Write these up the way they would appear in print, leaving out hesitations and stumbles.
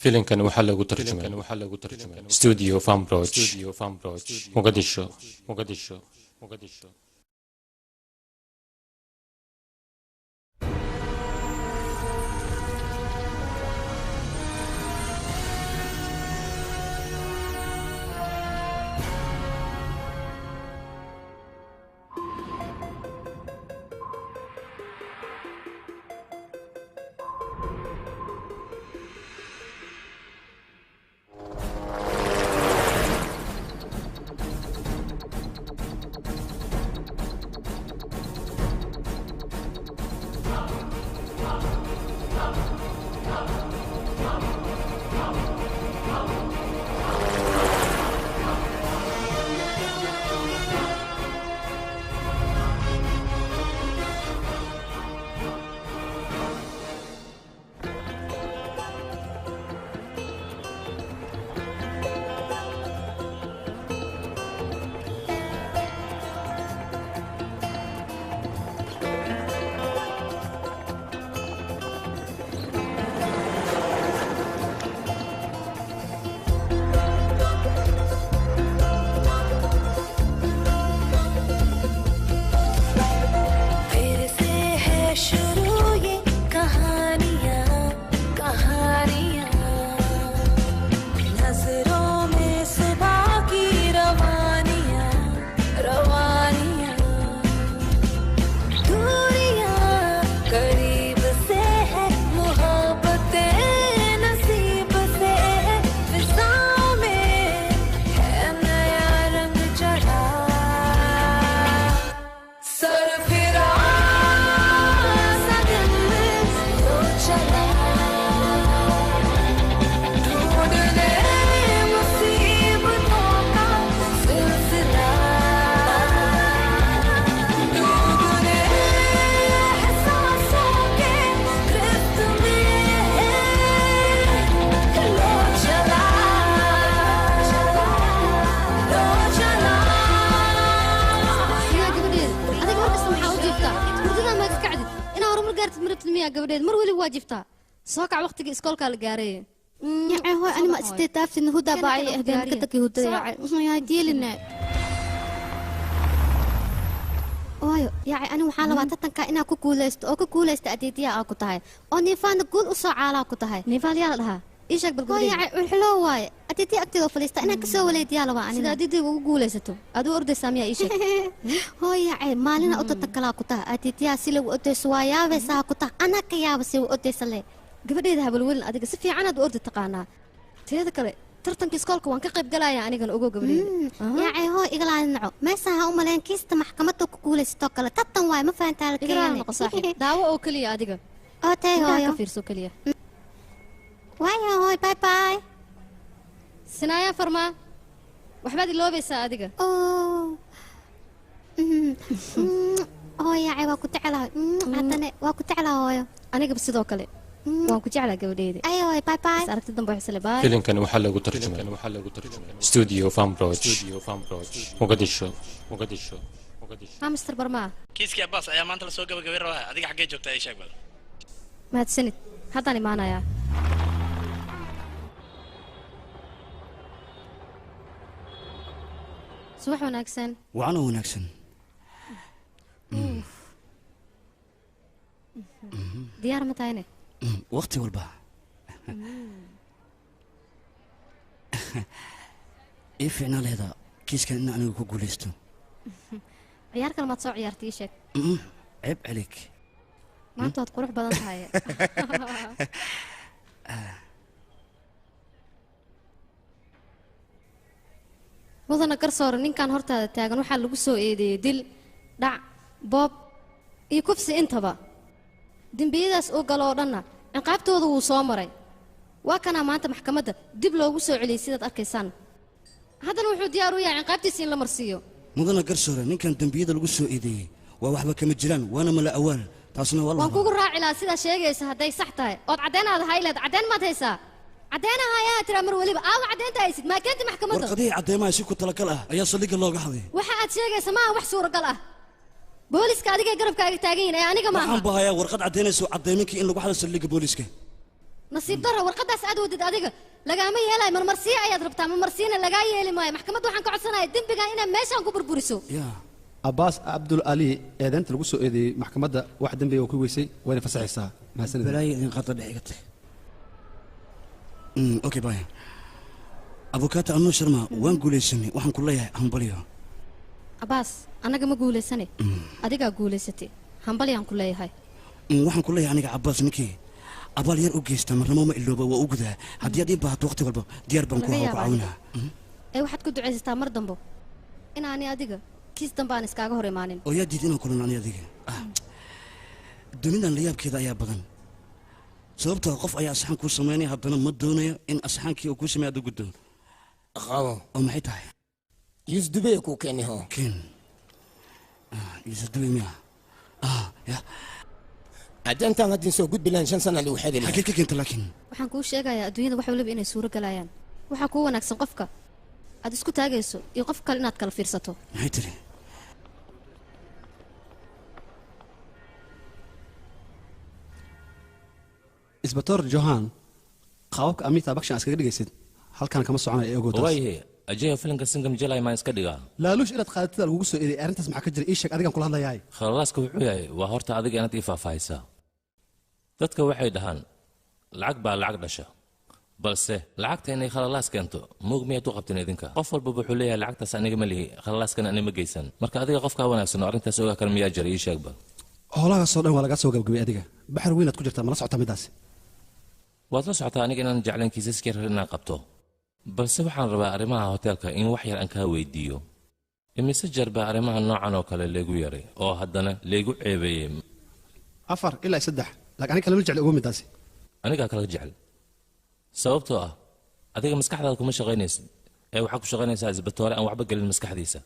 filimkan waxaa lagu tarjumay studio Farmbroch Mogadisho واجبتها سوكع وقتك اسكول قال قاري يعني هو انا ما استتعبت انه هدى باعي اهدان كتك هدى يا ديلنا وايو يعني انا waxaan rabaa tatanka inaan ku guuleysto adeediya aan ku tahay oo neefaan guul u soo caala ku tahay neefaan yaa dhaha ishaq balgudin yani wuxuu waay adeediya agteeda faliista inaan ka soo waleediya laba aniga sida adeediga ugu guuleysato adu orday saamiya ishaq hooya maalina u tatakala ku tahay adeediya si lagu odeyso waayaabeysa ku tahay ana ka yaaba si u odeysale gabadheeda habalwelin adiga si fiican aad u ordi taqaanaa teeda kale tartanka iskoolka waan ka qayb galaya anigan ugu gabadheeda yaacay hoo iglaanaco meesha u maleen kiista maxkamadda ku guuleysto kale tartan waay ma fahantaa la keenay noqo saaxiib daawo oo kaliya adiga oo tay hooyo ka fiirso kaliya waayo hooy bye bye sinaaya farma waxbaad iloobaysaa adiga hooyo yaacay waa ku jeclahay haddana waa ku jeclahay hooyo aniga sidoo kale waan ku jeclaa gabadheeda ayo bye bye aragti dambe xisle bye filimkan waxaa lagu tarjumay studio Farmbroch Mogadisho Mr. Barma kiiski Abbas ayaa maanta la soo gabagabay rabaa adiga xagee joogtaa ay sheeg bal mahadsanid haddaan imaanayaa subax wanaagsan waana wanaagsan diyaar ma tahayne waqti walba ii fiicnaa leeda kiiskan in anigu ku guuleysto ciyaar kale maad soo ciyaartay ii sheeg ceeb calik maanta waad qurux badan tahay mudana garsoore ninkan hortaada taagan waxaa lagu soo eedeeyey dil dhac boob iyo kufsi intaba dembiyadaas oo galo oo dhanna ciqaabtooda wuu soo maray waa kana maanta maxkamadda dib loogu soo celiyey sidaad arkaysaan haddana wuxuu diyaar u yahay ciqaabtiisa in la marsiiyo mudana garsoore ninkan dembiyada lagu soo eedeeyey waa waxba kama jiraan waana mala awaal taasna waan kugu raaci lahaa sidaa sheegaysa hadday sax tahay ood caddeenaada hayleed caddeen maad haysaa caddeenaha ayaa tiraa mar weliba aawa caddeenta haysid maa keenta maxkamadda warqadihii caddeemaha si ku talagal ah ayaa saldhigga looga haday waxa aad sheegaysa maaha wax suuragal ah booliska adigay garabkaaga taagan yihin ee aniga maaha waxaan bahayaa warqad caddeynayso caddeeminkii in lagu xado saldhigga booliska nasiib darro warqadaas aad wadid adiga lagaama yeelay marmarsiyo ayaad rabtaa marmarsiina lagaa yeeli maayo maxkamadda waxaan ka codsanayaa dembigan inaad meeshaan ku burburiso abbaas cabdul ali eedaynta lagu soo eedeeyey maxkamadda wax dembiga oo ku weysay wayna fasaxaysaa mahadsanid balaayo idin qaata dhex iga tahay okay bye abukaata anno sharma waan guulaysanay waxaan ku leeyahay hambaliyo abbaas annaga ma guulaysane adigaa guulaysatay hambalyaan ku leeyahay waxaan ku leeyahay aniga cabbaas ninkii abaal yar u geysta marnamo ma ilooba waa u gudaa haddii aad ii baahato waqti walba diyaar baan ku caawinaa waxaad ku ducaysataa mar dambo inaani adiga kiis dambe aan iskaaga hor imaanin oo yaa diid inaan kulan ani adiga dunidan layaabkeeda ayaa badan sababtoo qof ayaa asxaan kuu samaynaya haddana ma doonayo in asxaankii uu kuu sameeyo aad u guddo qabo oo maxay tahay yusdubey kuu keeni ho ken yusdubey miya ya haddii intaan haddin soo gudbi lahayn 5 sano lagu xadi lahaa xagee ka keenta laakiin waxaan kuu sheegayaa adduunyada wax waliba inay suuro galayaan waxaa kuu wanaagsan qofka aad isku taagayso iyo qof kale inaad kala fiirsato maxay tiri isbatoor johan qaababka amita bakshan iskaga dhigaysid halkan kama soconayo ee ogoodaas waayahe ajeeyo filimka singam jelay maan iska dhigaa laaluush inaad qaadatida lagugu soo eeday arrintaas maxaa ka jira ii sheeg adigan kula hadlayahay khalalaaska wuxuu yahay waa horta adiga inaad ii faahfaahaysaa dadka waxay dhahaan lacag baa lacag dhasha balse lacagta inay khalalaas keento moog miyaad u qabteen idinka qof walba wuxuu leeyahay lacagtaas aniga ma lihi khalalaaskan anima geysan marka adiga qofkaa wanaagsan oo arrintaas ogaa kale miyaa jira ii sheegba howlagaasoo dhan waa lagaa soo gabagabay adiga baxar weynaad ku jirtaa mala socota middaasi waad la socotaa aniga inaan jeclayn kiisaskii rar inaan qabto balse waxaan rabaa arrimaha hoteelka in wax yar aan kaa weydiiyo imise jeer baa arrimaha noocan oo kale leegu yaray oo haddana leegu ceebeeyey 4 ilaa 3 laakiin aniga kalama jecla ugu middaasi anigaa kala jecel sababtoo ah adiga maskaxdaada kuma shaqaynaysid ee waxaa ku shaqaynaysaa isbatoore aan waxba gelin maskaxdiisa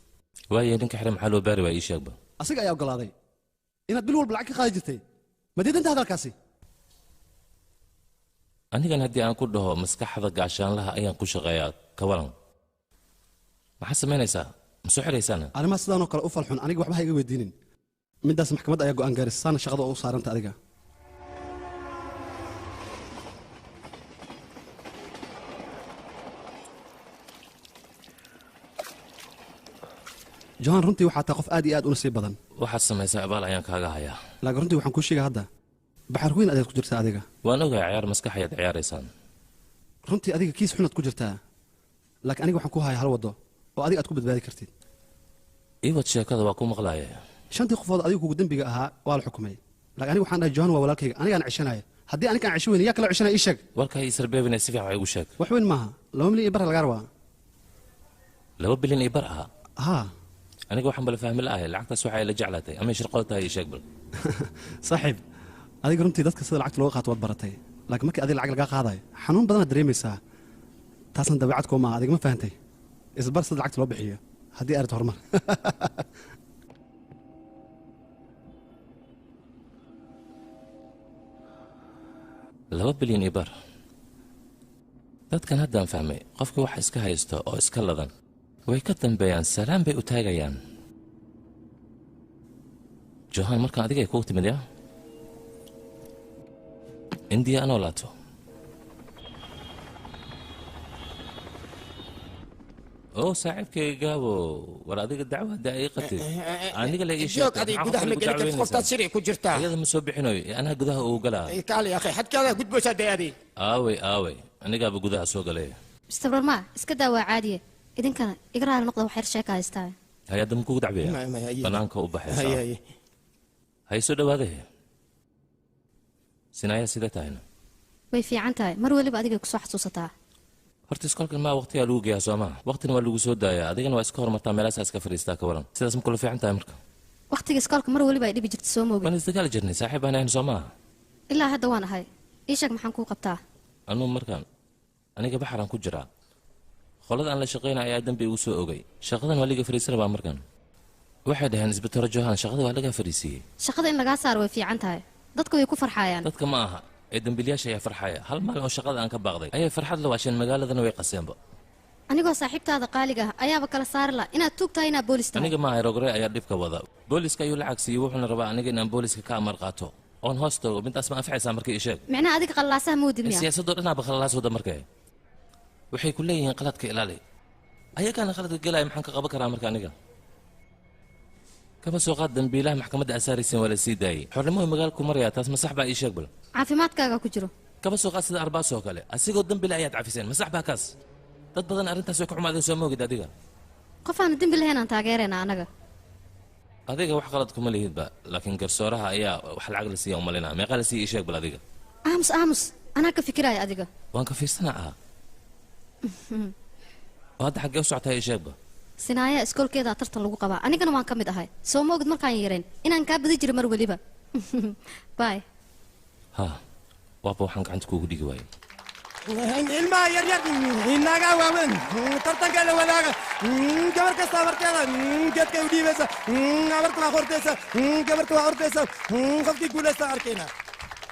waayo ninka xire maxaa loo baari waa ii sheegba asiga ayaa ogolaaday inaad bil walba lacag ka qaadi jirtay ma diidanta hadalkaasi anigan haddii aan ku dhaho maskaxda gaashaanlaha ayaan ku shaqeeyaa ka waran maxaad samaynaysaa ma soo xiraysaana arrimaha sidaanoo kale u falxun aniga waxba ha iga weydiinin middaas maxkamadda ayaa go'aan gaaris saana shaqada u saaranta adiga johan runtii waxaa taa qof aad iyo aad u nasiib badan waxaad samaysaa abaal ayaan kaaga hayaa laakiin runtii waxaan kuu sheega hadda baxar weyn ayaad ku jirtaa adiga waan ogahay ciyaar maskax ayaad ciyaaraysaan runtii adiga kiis xunaad ku jirtaa laakiin aniga waxaan ku hayaa hal waddo oo adiga aad ku badbaadi kartid iwad sheekada waa ku maqlaaya 5 qofood adiga kugu dembiga ahaa waa la xukumay laakiin aniga waxaan dhahay johan waa walaalkayga anigaan ceshanaya haddii aniga aan cesho weyn yaa kala ceshanaya ii sheeg warkaa ii sarbeebina si fiican igu sheeg wax weyn maaha 2 milyan iyo bar lagaa rabaa 2 bilyan iyo bar aha haa aniga waxaan bala fahmi la'ahay lacagtaas waxay la jeclaatay ama shirqool tahay ii sheeg bal saaxiib adiga runtii dadka sida lacagta looga qaato waad baratay laakiin markii adiga lacag lagaa qaadayo xanuun badanaad dareemaysaa taasna dabeecad koo maaha adiga ma fahantay isbar sida lacagta loo bixiyo haddii arid horumar 2 bilyan iyo bar dadkan haddaan fahmay qofka wax iska haysto oo iska ladan way ka dambeeyaan salaan bay u taagayaan johan markaan adigay kugu timid yaa indiya anoo laato oo saaxiibkayga gaabo war adiga dacwada ay qatay aniga la ii sheegay adiga gudaha ma gelin kartid qoftaad shiri ku jirtaa ayada ma soo bixinayo anaa gudaha ugu galaa kaali akhi xadkaada gudboosaa dayaadi aaway anigaaba gudaha soo galay mr barma iska daa waa caadiye idinkana iga raali noqda wax yar sheeka haystaa hay-adda ma kugu dacbeeya banaanka u baxaysa hay soo dhawaaday sinaaya sidee tahayna way fiican tahay mar waliba adigay kusoo xasuusataa horta iskoolkan maa waqtigaa lagu geeyaa soo maha waqtina waa lagu soo daayaa adigana waa iska hormartaa meelaasaa iska fadhiistaa ka waran sidaas ma kula fiican tahay marka waqtiga iskoolka mar waliba ay dhibi jirta soo moogin waan isdagaali jirnay saaxiib baan ahayn soo maaha ilaa hadda waan ahay ii sheeg maxaan kuu qabtaa anuu markaan aniga baxaraan ku jiraa qolada aan la shaqaynaya ayaa dambi igu soo ogay shaqadan waa liga fadhiisan rabaa markan waxay dhaheen isbitaaro johan shaqada waa lagaa fadhiisiiyey shaqada in lagaa saaro way fiican tahay dadka way ku farxayaan dadka ma aha ee dambiilayaasha ayaa farxaya hal maalin oo shaqada aan ka baaqday ayay farxad la waasheen magaaladana way qaseenba anigoo saaxiibtaada qaaliga ah ayaaba kala saari la inaad tuug tahay inaad boolis tahay aniga maaha rogre ayaa dhibka wada booliska ayuu lacag siiyey wuxuuna rabaa aniga inaan booliska ka amar qaato oon hoosto midtaas ma anfacaysaa markii ii sheeg micnaha adiga qallaasaha moodid miya siyaasadoo dhinaaba khalalaas wada markay waxay ku leeyihiin qaladka ilaali ayagaana qaladka gelaya maxaan ka qaban karaa marka aniga kama soo qaad dambiilaha maxkamadda asaaraysan waa la sii daayey xornimo magaalku marayaa taas ma sax baa ii sheeg bal caafimaadkaaga ku jiro kama soo qaad sida arbaas oo kale asigoo dambile ayaad cafiseen ma sax baa kaas dad badan arrintaas way ka xumaadeen soo moogid adiga qof aan dembi lahayn aan taageerayna anaga adiga wax qalad kuma lihidba laakiin garsooraha ayaa wax lacag la siiya umalinaa meeqa la siiya ii sheeg bal adiga aamus anaa ka fikiraya adiga waan ka fiirsanaa oo hadda xaggee u socotaa ii sheegba sinaaya iskoolkeeda tartan lagu qabaa anigana waan ka mid ahay soo moogid markaan yareen inaan kaa badi jiro mar weliba bay ha waaba waxaan gacanta kuugu dhigi waayey ilmaha yaryar inaga waaweyn tartanka la wadaaga gabar kasta markeeda geedkay u dhiibaysa gabarta waa hortaysa gabarta waa hortaysa qofkii guulaysta arkayna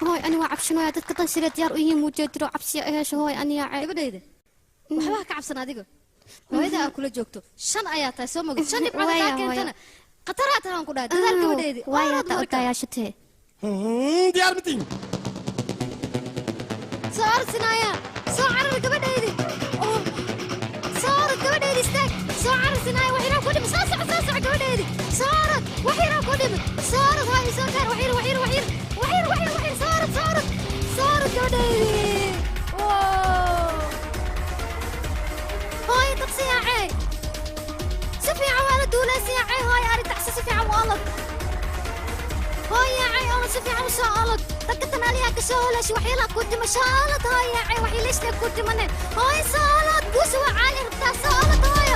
hooy ani waa cabshinooya dadka dan sire diyaar u yihiin muujee jiro cabsiya eheesha hooy aniyaa gabadhayda waxba ka cabsan adiga hooyada aa kula joogto 5 ayaa tahay soo moogid 5 dhibcood kaa keentana qataraad tahaan ku dhahay dadaal gabadhaydi waayaa taa odayaashitee diyaar mitiin صار سنايا صار قبديدي صار قبديدي استاك صار سنايا وحيرا كودم ساسع قبديدي صارت وحيرا كودم صارت هاي سكر وحير صارت قبديدي هاي تقصي يا عي سفي عوالد ولا سياعي هاي اريد تحسي سفي عوالد هاي يا عي انا سفي عم شالد تكتنا عليها كشولة شو وحيلا كنت مشالد هاي يا عي وحي ليش كنت منن هاي صالد بوسوا عالي بتاع صالد هاي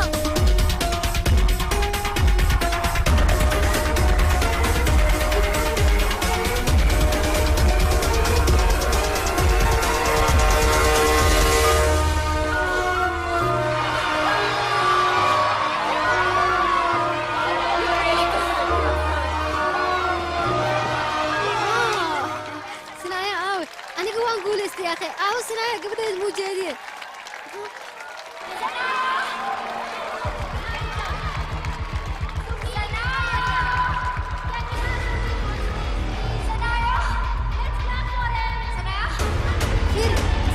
يا اخي سنايا قبل الموجودين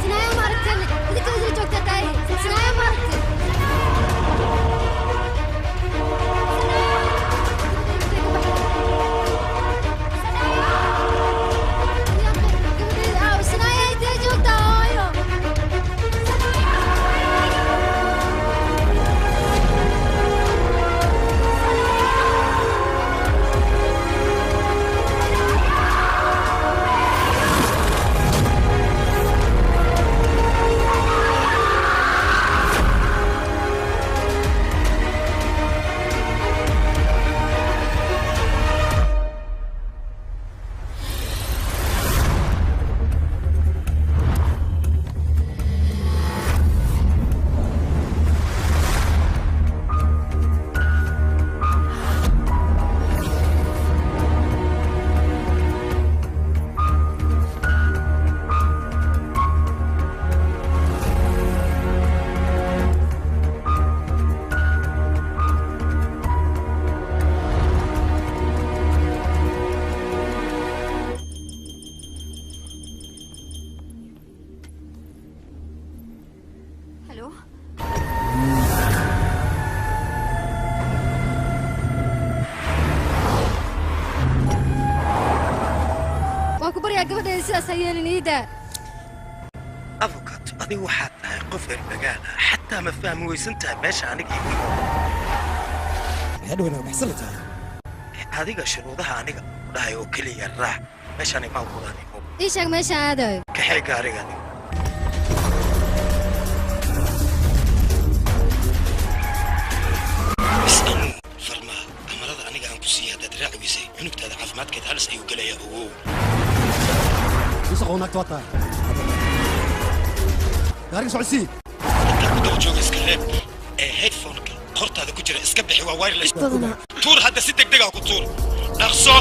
سنايا ماركتين اللي تنزل جوكتا تاي سنايا ماركتين افوكاتو ادي waxaad tahay qof ermagaana xataa ma fahmi weysantahay meesha aniga hadhowna baxsalata adiga shuruudaha aniga dhahay oo kaliya raax meesha ma qodani ii sheeg meesha aadayo kaxay gaariga farma amarada aniga aan ku siiyay dad raacisay cunugtaada caafimaadkeeda halis ayuu galaya oo يسقون أكتوتا دارك سعسي كده جوج اسكريب هيدفون قرط هذا كجرا اسكبحي وايرلس تور هذا 6 دقيقة كتور نقصه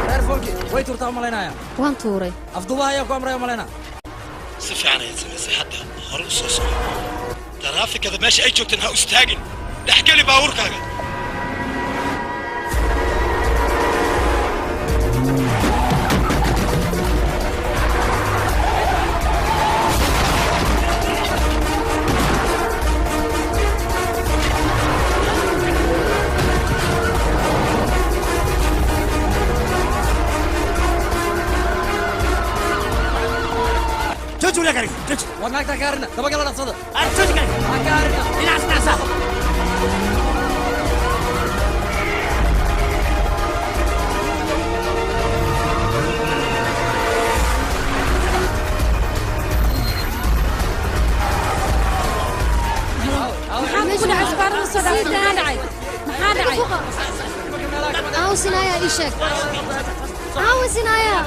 هيدفونك وي تورتا مالينايا وان توري افضوها يا كاميرا مالينا سفي انا يتسمى حتى هرصص ترافيك هذا ماشي اي جوجتنها استاجن احكي لي باوركاga قري وناك تكارنا تبقى لا نصدق أرجوك تكارنا ناس ناس محمد عسكر الصدق داعي ما داعي أو سنايا إيشك أو سنايا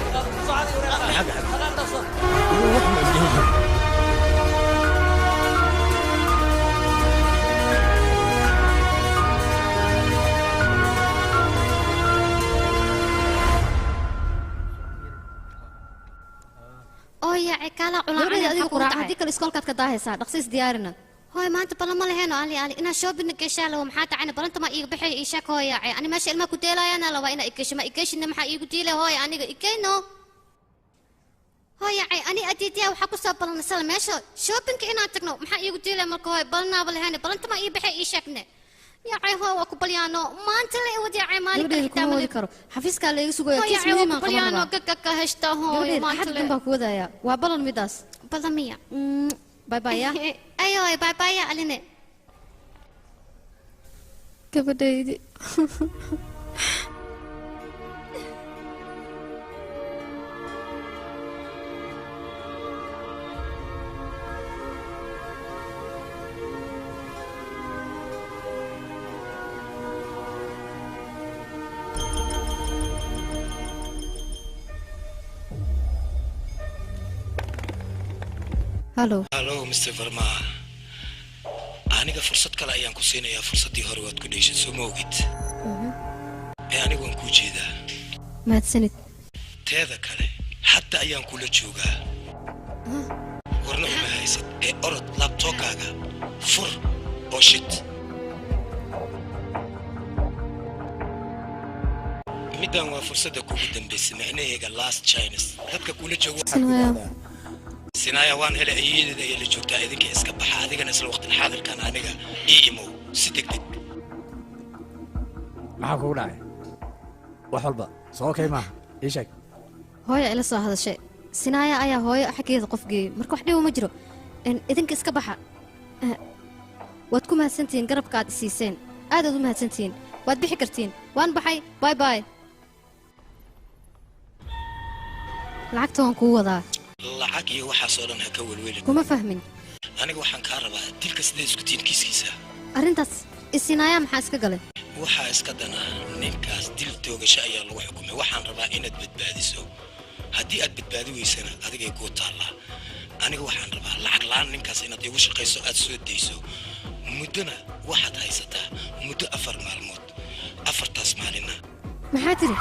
يا عكالة gabadheeda على adiga الحق quraac haddii kale iskoolkaad ka daahaysaa dhaqsiis diyaarina هاي ما أنت بلا ما لهنا علي أنا شوبين كيشالة ومحات عنا بلا أنت ما يبحي إيشاك هاي أنا ماشي ما كنت لا أنا لو أنا إيش ما إيش إنما حق يقول لي هاي أنا إيكينو هاي أنا أديتها وحكوا سبلا نسال ماشي شوبين كأنا تكنو محق يقول لي مرك هاي بلنا بلا هنا بلا أنت ما يبحي إيشاكنا يا عي هو وكبليانو ما أنت اللي ودي عي مالك gabadheeda kuma wadi karo xafiiskaa layga sugaya هاي kiis عي muhiim aan qaban وكبليانو rabaa كك هشتا هاي ما gabadheeda أنت xad dhan baa ku wadayaa waa balan midaas بلا مية bay bay ya أيوة باي باي يا علينا gabadhaydi hallo Hello, Mr. Verma. Aniga fursad kale ayaan ku siinayaa fursaddii hore waad ku dheeshay soo ma ogid anigu waan kuu jeedaa mahadsanid teeda kale hadda ayaan kula joogaa warna uma haysid ee orod labtoonkaaga fur oo shit middan waa fursadda kugu dambaysay macnaheega last chines dadka kula joogo سنايا وان هلا أيدي ذا يلي شوكتا إذنك إسكب حاذيك نسل وقت الحاضر كان عنيقا إيمو سيدك دك maxaa kugu dhacay wax walba soo kay maaha ii sheeg hooyo ila soo hadashay sinaaya ayaa hooyo xaggeeda qof geeyey marka wax dhibo ma jiro idinka iska baxa waad ku mahadsantihiin garabka aad isiiseen aadaad u mahadsantihiin waad bixi kartiin waan baxay bay bay lacagta waan kuu wadaa lacag iyo waxaasoo dhan ha ka welwelin kuma fahmin aniga waxaan kaa rabaa dilka sidee isku tihiin kiiskiisa arrintaas isinaaya maxaa iska galay waxaa iska dana ninkaas dil toogasho ayaa lagu xukumay waxaan rabaa inaad badbaadiso haddii aad badbaadi weysana adigay kuu taallaa aniga waxaan rabaa lacag la'aan ninkaas inaad igu shaqayso aad soo dayso muddona waxaad haysataa muddo 4 maalmood 4taas maalinna maxaa tiri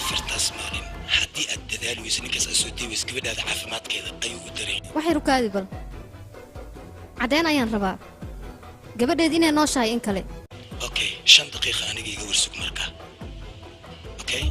4taas maalin haddii aad dadaali weyso ninkaas aad soo day weyso gabadhaada caafimaadkeeda ayuu u daray waxay rukaadi bal caddeyn ayaan rabaa gabadheed inay nooshahay in kale okay 5 daqiiqa aniga iga warsug marka okay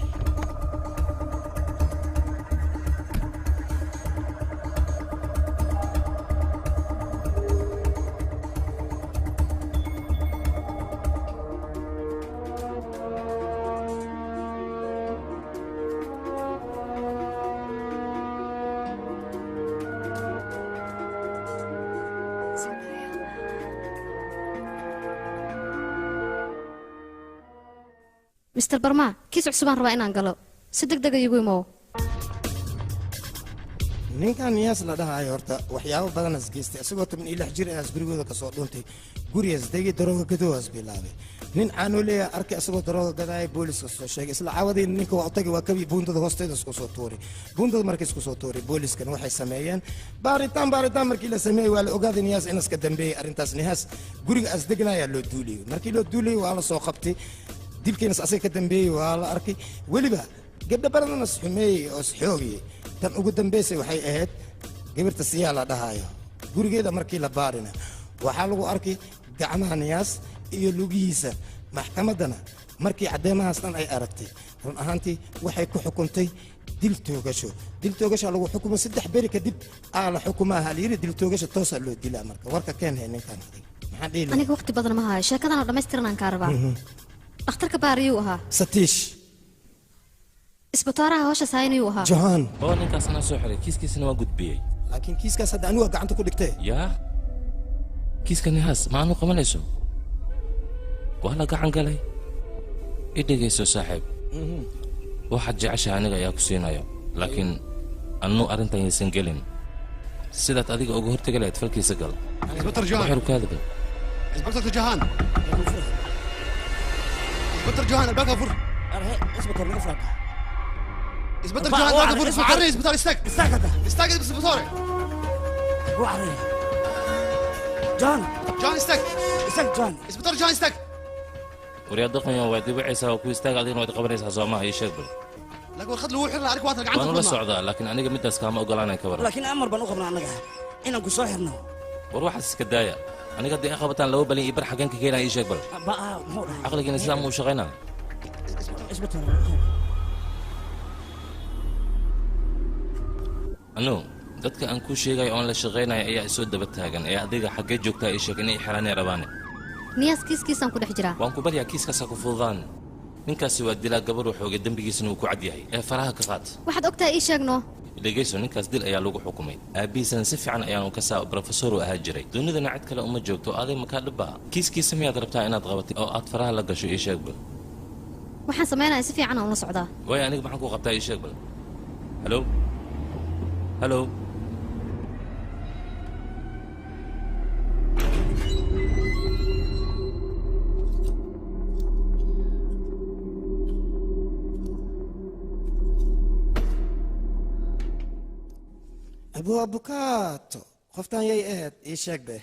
mister barma kiis cusubaan rabaa inaan galo si degdeg igu imow ninkan niyaas la dhahayo horta waxyaabo badan is geystay isagoo 16 jir ah gurigooda ka soo dhuntay gurigaas degi darooga gadooas bilaabay nin aanu leeyahay arkay isagoo darooga gadaay booliska soo sheegay isla caawadeen ninka waa tagay waa kabi buundada hoosteeda isku soo tuuray buundada markay isku soo tuuray booliskan waxay sameeyeen baaritaan markii la sameeyay waa la ogaaday niyaas in iska dambeeyay arrintaas niyaas guriga as degnaya loo duuliyay markii loo duuliyay waa la soo qabtay dilkiinas asaga ka dambeeyay waa la arkay weliba gabdha badan is xumeeyay oo is xoogiyay tan ugu dambeysay waxay ahayd gabarta siyaa la dhahayo gurigeeda markii la baarina waxaa lagu arkay gacmaha niyaas iyo lugihiisa maxkamaddana markii caddeemahaas dhan ay aragtay run ahaantii waxay ku xukuntay dil toogasho lagu xukumay 3 beri kadib la xukumaha la yiri dil toogasho toosa loo dilaa marka warka keenay ninkan maxaa dhiilay aniga waqti badan ma hayo sheekadan oo dhammaystiran aan ka rabaa dhakhtarka baariyuu ahaa satiish isbitaaraha hawsha saayinayuu ahaa johan oo ninkaasna soo xiray kiiskiisana waa gudbiyey laakiin kiiskaas hadda anigu gacanta ku dhigtee yaa kiiska nihaas ma aanu qabanayso waa la gacan galay i dhegayso saaxiib waxaad jeceshahay aniga ayaa ku siinayo laakiin annu arrintan yaysan gelin sidaad adiga uga hortegi lahayd falkiisa gal isbatar jahan waxay rukaadaba isbatar jahan isbatar jahan albaabka fur isbatar laga furaka isbatar jahan albaabka fur macari isbatar istaag istaag hadda istaag isbatar وعري جان جان استك استك جان اسبتر جان استك ورياض دقنيا waa dibacaysaa oo ku istaag adigna waad qabanaysaa Soomaha iyo sheeg bal lagu khad lagu xirna arig waad gacanta waan la socdaa laakiin aniga midaas kaama ogolaanay ka waran laakiin amar baan u qabnaa anaga inaan ku soo xirno war waxaas iska daaya aniga hadii ay qabataan laba balin iyo bar xagan ka keenay ii sheeg bal aqligiina sidaa muu shaqaynaa isbatar anu dadka aan ku sheegay oon la shaqaynaya ayaa isoo daba taagan ee adiga xaggee joogtaa ii sheeg inay xiraanay rabaan niyaas kiiskiisaan ku dhex jiraa waan ku baryaa kiiskaas ku fududaan ninkaasi waa dilaa gabar waxooga dembigiisana uu ku cad yahay ee faraha ka qaad waxaad ogtahay ii sheegno dhegayso ninkaas dil ayaa lagu xukumay aabihiisana si fiican ayaanu ka saa brofesor u ahaa jiray dunidana cid kale uma joogto aday makaa dhibaa kiiskiisa miyaad rabtaa inaad qabatay oo aad faraha la gasho ii sheeg bal waxaan samaynayaa si fiican aan la socdaa waayo aniga maxaan ku qabtaa ii sheeg bal halo halo أبو أبوكاتو خفتان ياي إهد إيشاك به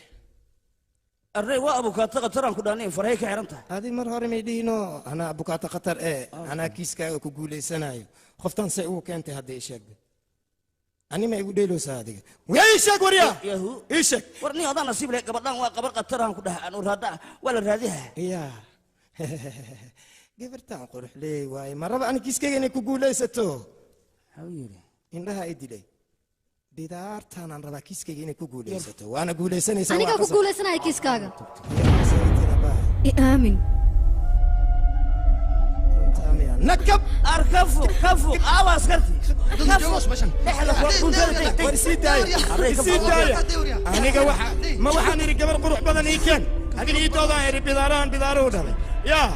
الري وأبوكاتو قطران كدانين فرهيك عرنتها هذه مرة هرمي دينو أنا أبوكاتو قطر إيه أنا كيسكا كقولي سنايو خفتان سيئو كنت هذا إيشاك به أنا ما يقول له سادة ويا إيشاك وريا ياهو إيشاك ورني هذا نصيب لك قبل قبل قطران كده أنا هذا ولا هذه يا قبرتان قرح لي واي مرة أنا كيسكا أنا كقولي ستو حبيبي إنها إيدي لي bidaartaan aan rabaa kiiskayga inay ku guulaysato waana guulaysanaysaa aniga ku guulaysanaya kiiskaaga i aamin nakab arkafu kafu awas karti جوش مشان aniga waxa ma waxaan iri gabar qurux badan ii keen adin ii toodaan iri bidaaruu dhalay yaa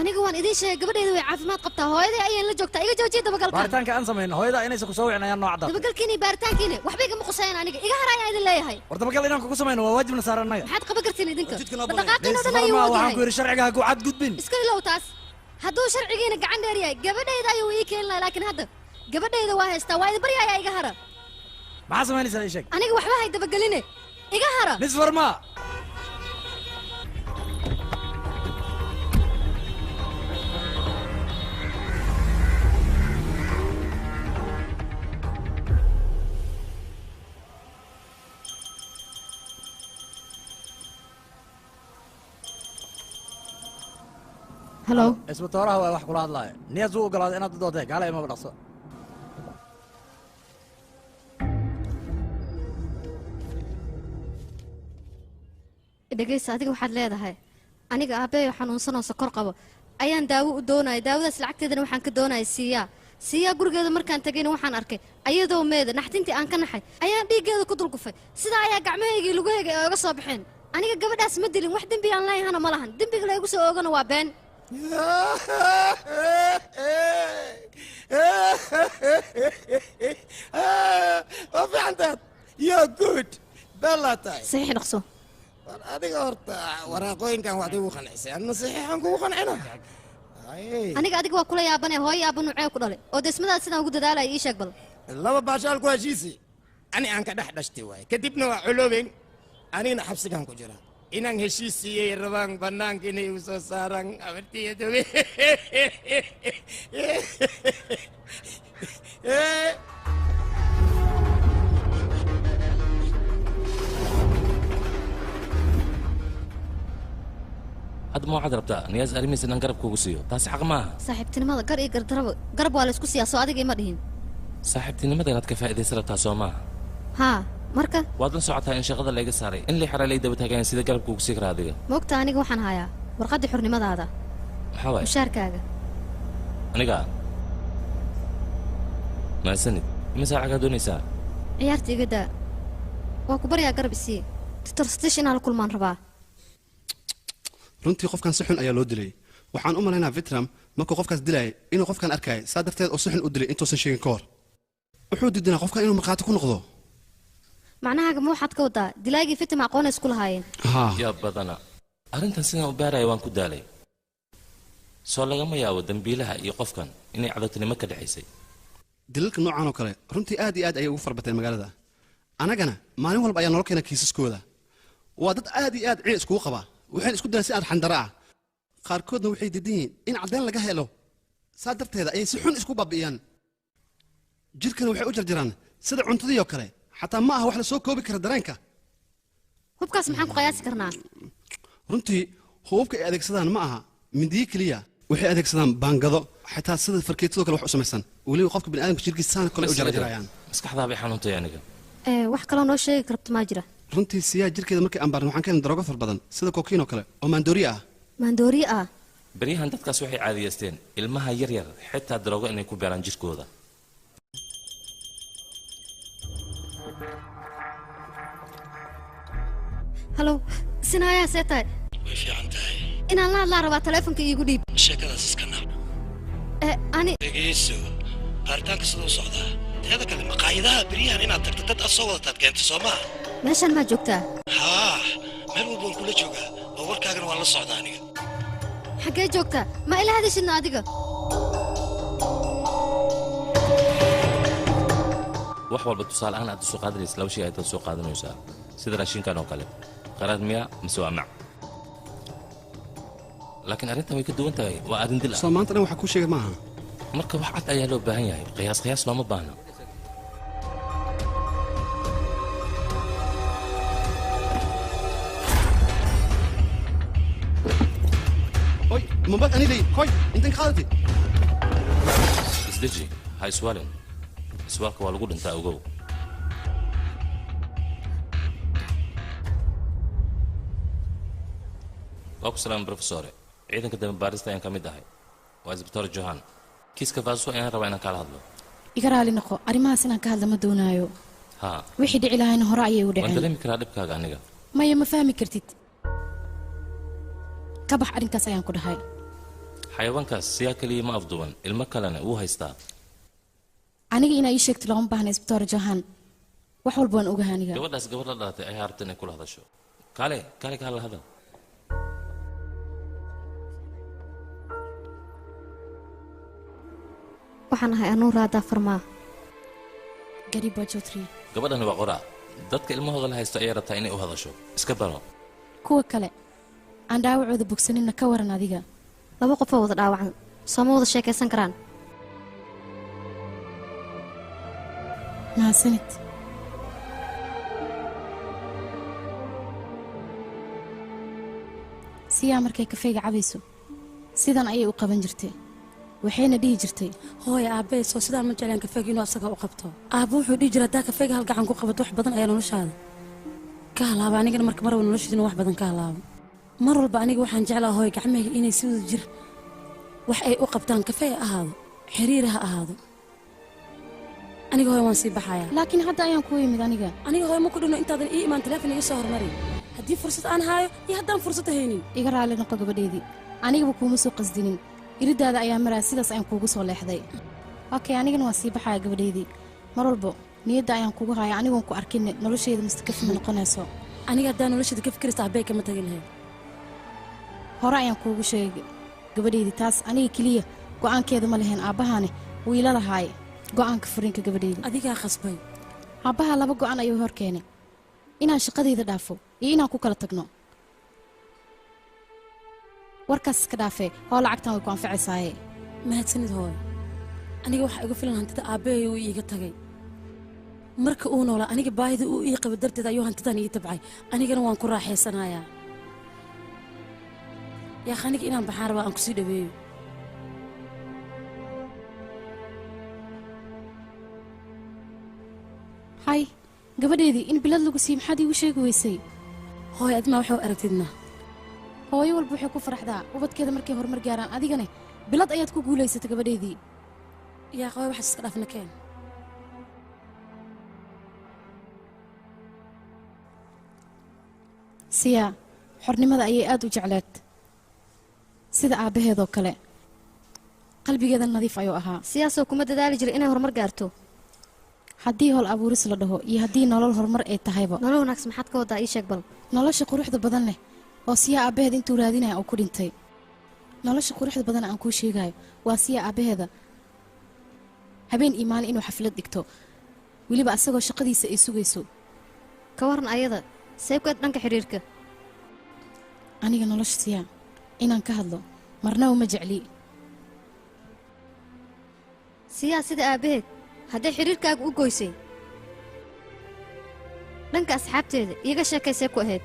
aniga waan idin sheegay gabadheedu way caafimaad qabtaa hooyaday ayaan la joogtaa iga joojiya dabagalka baaritaanka aan samayno hooyada inaysan ku soo wicnayaan nooc cadda dabagalkiini baaritaankiini waxba igama qusayaan aniga iga har ayaan idin leeyahay war dabagal inaan kugu samayno waa waajibna saaran annaga maxaad qaban kartiin idinka dhaqaaqin oo dhan ma ayuu waxaan wadahay ku yidhi sharciga ha ku cadgudbin iska ilow taas hadduu sharcigiina gacan dheer yahay gabadhayda ayuu ii keeni lahaa laakiin hadda gabadhayda waa haystaa waa idin baryaaya iga hara maxaa samaynaysaa ii sheeg aniga waxba hay dabageline iga hara nisfarma halo isbitooraha waa wax kula hadlaaya niyaad u ogolaaday inaad u doodee gaala imaba dhaqso dhegaysa adiga waxaad leedahay aniga aabbeeyo xanuunsanoo sokor qabo ayaan daawo u doonaya daawadaas lacagteedana waxaan ka doonaya siiyaa gurigeeda markaan tagayna waxaan arkay ayadoo meeda naxdintii aan ka naxay ayaan dhiiggeeda ku dulgufay sidaa ayaa gacmahaygii lugahayga ay oga soo baxeen aniga gabadhaas ma dilin wax dembi aan leeyahana ma lahan dembiga laygu soo oogana waa been وفي عندك يا جود بلا تاي صحيح نقصو adiga horta waraaqooyinkan waad igu qancisay adna saxiixaan kugu qancina aniga adiga waa kula yaabanee hooyo aabba nuucee ku dhalay oo desmadaas sidaan ugu dadaalaya ii sheeg bal laba baashaal ku heshiisi ani aan ka dhex dhashtay waaye kadibna waa culoobeyn anigana xabsigaan ku jira inaan heshiisiiyey rabaan bannaanka inay igu soo saaraan abartiya doge hadda ma waxaad rabtaa niyaas arrimihiisa inaan garab kuugu siiyo taasi xaq maaha saaxiibtinimada gar iyo garab waa la isku siyaa soo adiga ima dhihin saaxiibtinimada inaad ka faa'iidaysan rabtaa soo maaha haa marka waad la socotaa in shaqada layga saaray in lay xaraa lay daba taagayn sida garab kuugu sii karaa adiga moogta aniga waxaan hayaa warqaddii xurnimadaada maxaa waay mushaarkaaga aniga maasanid imisa lacagaa doonaysaa ciyaarta iga daa waa ku baryaa garab isii titor stish inaan la kulmaan rabaa runtii qofkan si xun ayaa loo dilay waxaan u malaynaa vitram markuu qofkaas dilayay inuu qofkan arkayay saa darteed oo si xun u dilay intuusan sheegin ka hor wuxuu diidinaa qofkan inuu markhaati ku noqdo macnahaaga ma waxaad ka wadaa dilaagii fitim aqoona isku lahaayeen yaa badana arrintan sidaan u baaraya waan ku daalay soo lagama yaabo dambiilaha iyo qofkan inay cadowtinimo ka dhexaysay dilalka noocan oo kale runtii aad iyo aad ayay ugu farbateen magaalada annagana maalin walba ayaa nolo keena kiisaskooda waa dad aad iyo aad ciil iskugu qabaa waxayna isku dayan si aad xandara ah qaarkoodna waxay diidan yihiin in caddayn laga helo saa darteeda ayay si xun isku baabi'iyaan jirkana waxay u jarjaraan sida cuntadii oo kale xataa ma aha wax la soo koobi kara dareenka hubkaas maxaan ku qiyaasi karnaa runtii hubabka ay adeegsadaan ma aha mindiyo keliya waxay adeegsadaan baangado xitaa sida farkeetadoo kale wax u samaysan weliba qofka biniaadamka jirkiisa saan kale u jarjarayaan maskaxdaa bay xanuuntay aniga wax kaloo noo sheegi karabta maa jira runtii siyaa jirkeeda markay aan baarna waxaan keenay daroogo far badan sida kokiin oo kale oo maandooriye ah maandooriye ah beryahan dadkaas waxay caadiyeysteen ilmaha yaryar xitaa daroogo inay ku beeraan jirkooda halow sinaayaa see tahay way fiican tahay inaan la hadlaa rabaa taleefonka iigu dhiib sheekadaas iska nab ani dhegeyso baaritaanka sida u socdaa teeda kale maqaayadaha beryahan inaad tagto dad aad soo wadataad keenta soo maha meeshaan maa joogtaa haa meel walbaan kula joogaa oo warkaagana waan la socdaa aniga xaggee joogtaa ma ila hadashidna adiga wax walba tusaale ahaan aad soo qaadanaysa laba shay ayaad soo qaadanaysaa sida raashinkan oo kale qaraar miya mise waa mac laakiin arrintan way ka duwan tahay waa arrin dil ah soo maanta dhan waxaa kuu sheegay maaha marka wax cad ayaa loo baahan yahay qiyaas looma baahna hoy mabad ani leey hoy intan qaadati isdeji ha iswaalin iswaalka waa lagu dhintaa ogow waa ku salaam profesore ciidanka dambe baarista ayaan ka mid ahay waa isbitaal johan kiiska faaso ayaan rabaa inaan kala hadlo iga raali noqo arrimahaas inaan ka hadla ma doonaayo haa wixii dhici lahaayna hore ayay u waan dhaceen dareemi karaa dhibkaaga aniga maya ma fahmi kartid ka bax arrinkaas ayaan ku dhahay xayawaankaas siyaa keliya ma afduban ilmo kalena wuu haystaa aniga inaa ii sheegto looma baahna isbitaal johan wax walba waan ogahay aniga gabadhaas gabadh la dhalatay ayaa rabta inay kula hadasho kaale ka hadla hadal waxaan ahay anuu raadaa farmaa gariba jotri gabadhani waa qoraa dadka ilmahooda la haysto ayay rabtaa inay u hadasho iska baro kuwa kale aan dhaawacooda bogsaninna ka waran adiga laba qofoo wada dhaawacan sooma wada sheekaysan karaan mahadsanid siyaa markay kafeyga cabayso sidan ayay u qaban jirtay waxayna dhihi jirtay hooy aabbee soo sidaan ma jeclaan kafeega inuu asaga u qabto aabbo wuxuu dhihi jira haddaa kafeega hal gacan ku qabato wax badan ayaa noloshaada ka halaaba anigana marka marwal noloshiisina wax badan ka halaabo mar walba aniga waxaan jeclaa hooy gacmahayga inay si wada jir wax ay u qabtaan kafee ha ahaado xiriir ha ahaado aniga hooy waan sii baxayaa laakiin hadda ayaan ku yimid aniga hooy ma ku dhino intaadan ii imaan teleefon iga soo hormari haddii fursad aan haayo iyo haddaan fursad haynin iga raali noqo gabadheedii anigaba kuuma soo qasdinin iridaada ayaa maraa sidaas ayaan kuugu soo leexday okay anigana waan sii baxaya gabadheedii mar walbo niyadda ayaan kugu haya anigoon ku arkinne noloshayda mustakafima noqonayso aniga haddaa noloshayda ka fikiraysa abbey kama tagi lahayd hore ayaan kuugu sheegay gabadheedii taas aniga keliya go'aankeeda ma lahayn aabbahaane wuu ila lahaay go'aanka furiinka gabadheedii adigaa khasbay aabbaha laba go'aan ayuu hor keenay inaan shaqadayda dhaafo iyo inaan ku kala tagno warkaas iska dhaafee oo lacagtan way ku anfacaysaaye mahadsanid hooy aniga waxaa igu filan hantida aabbahay uu iiga tagay marka uu noolaa aniga baahida uu ii qaba darteed ayuu hantidan ii tabcay anigana waan ku raaxaysanayaa yaa khaniga inaan baxaan rabaa aan kusii dhaweeyo hay gabadheedii in bilad lagu siiy maxaad iigu sheegi weysay hooy admaa waxuu aragtidna hooyo walba waxay ku faraxdaa ubadkeeda markay horumar gaaraan adigane bilad ayaad ku guulaysata gabadheedii yaa qaway waxaas iska dhaafna keen siyaa xornimada ayay aad u jecleed sida aabbaheedoo kale qalbigeeda nadiif ayuu ahaa siyaasoo kuma dadaali jira inay horumar gaarto haddii howl abuuris la dhaho iyo haddii nolol horumar ay tahayba nolol wanaagsan maxaad ka waddaa ii sheeg bal nolosha quruxda badan leh oo siyaa aabbaheeda intuu raadinaya uu ku dhintay nolosha quruxda badan aan kuu sheegayo waa siyaa aabbaheeda habeen iyo maalin inuu xaflad dhigto weliba asagoo shaqadiisa ay sugayso ka waran ayada seebkeed dhanka xidhiirka aniga nolosha siyaa inaan ka hadlo marnaba ma jecli siyaa sida aabbaheed hadday xidhiirkaaga u goysay dhanka asxaabteeda iiga sheekaysee ku ahayd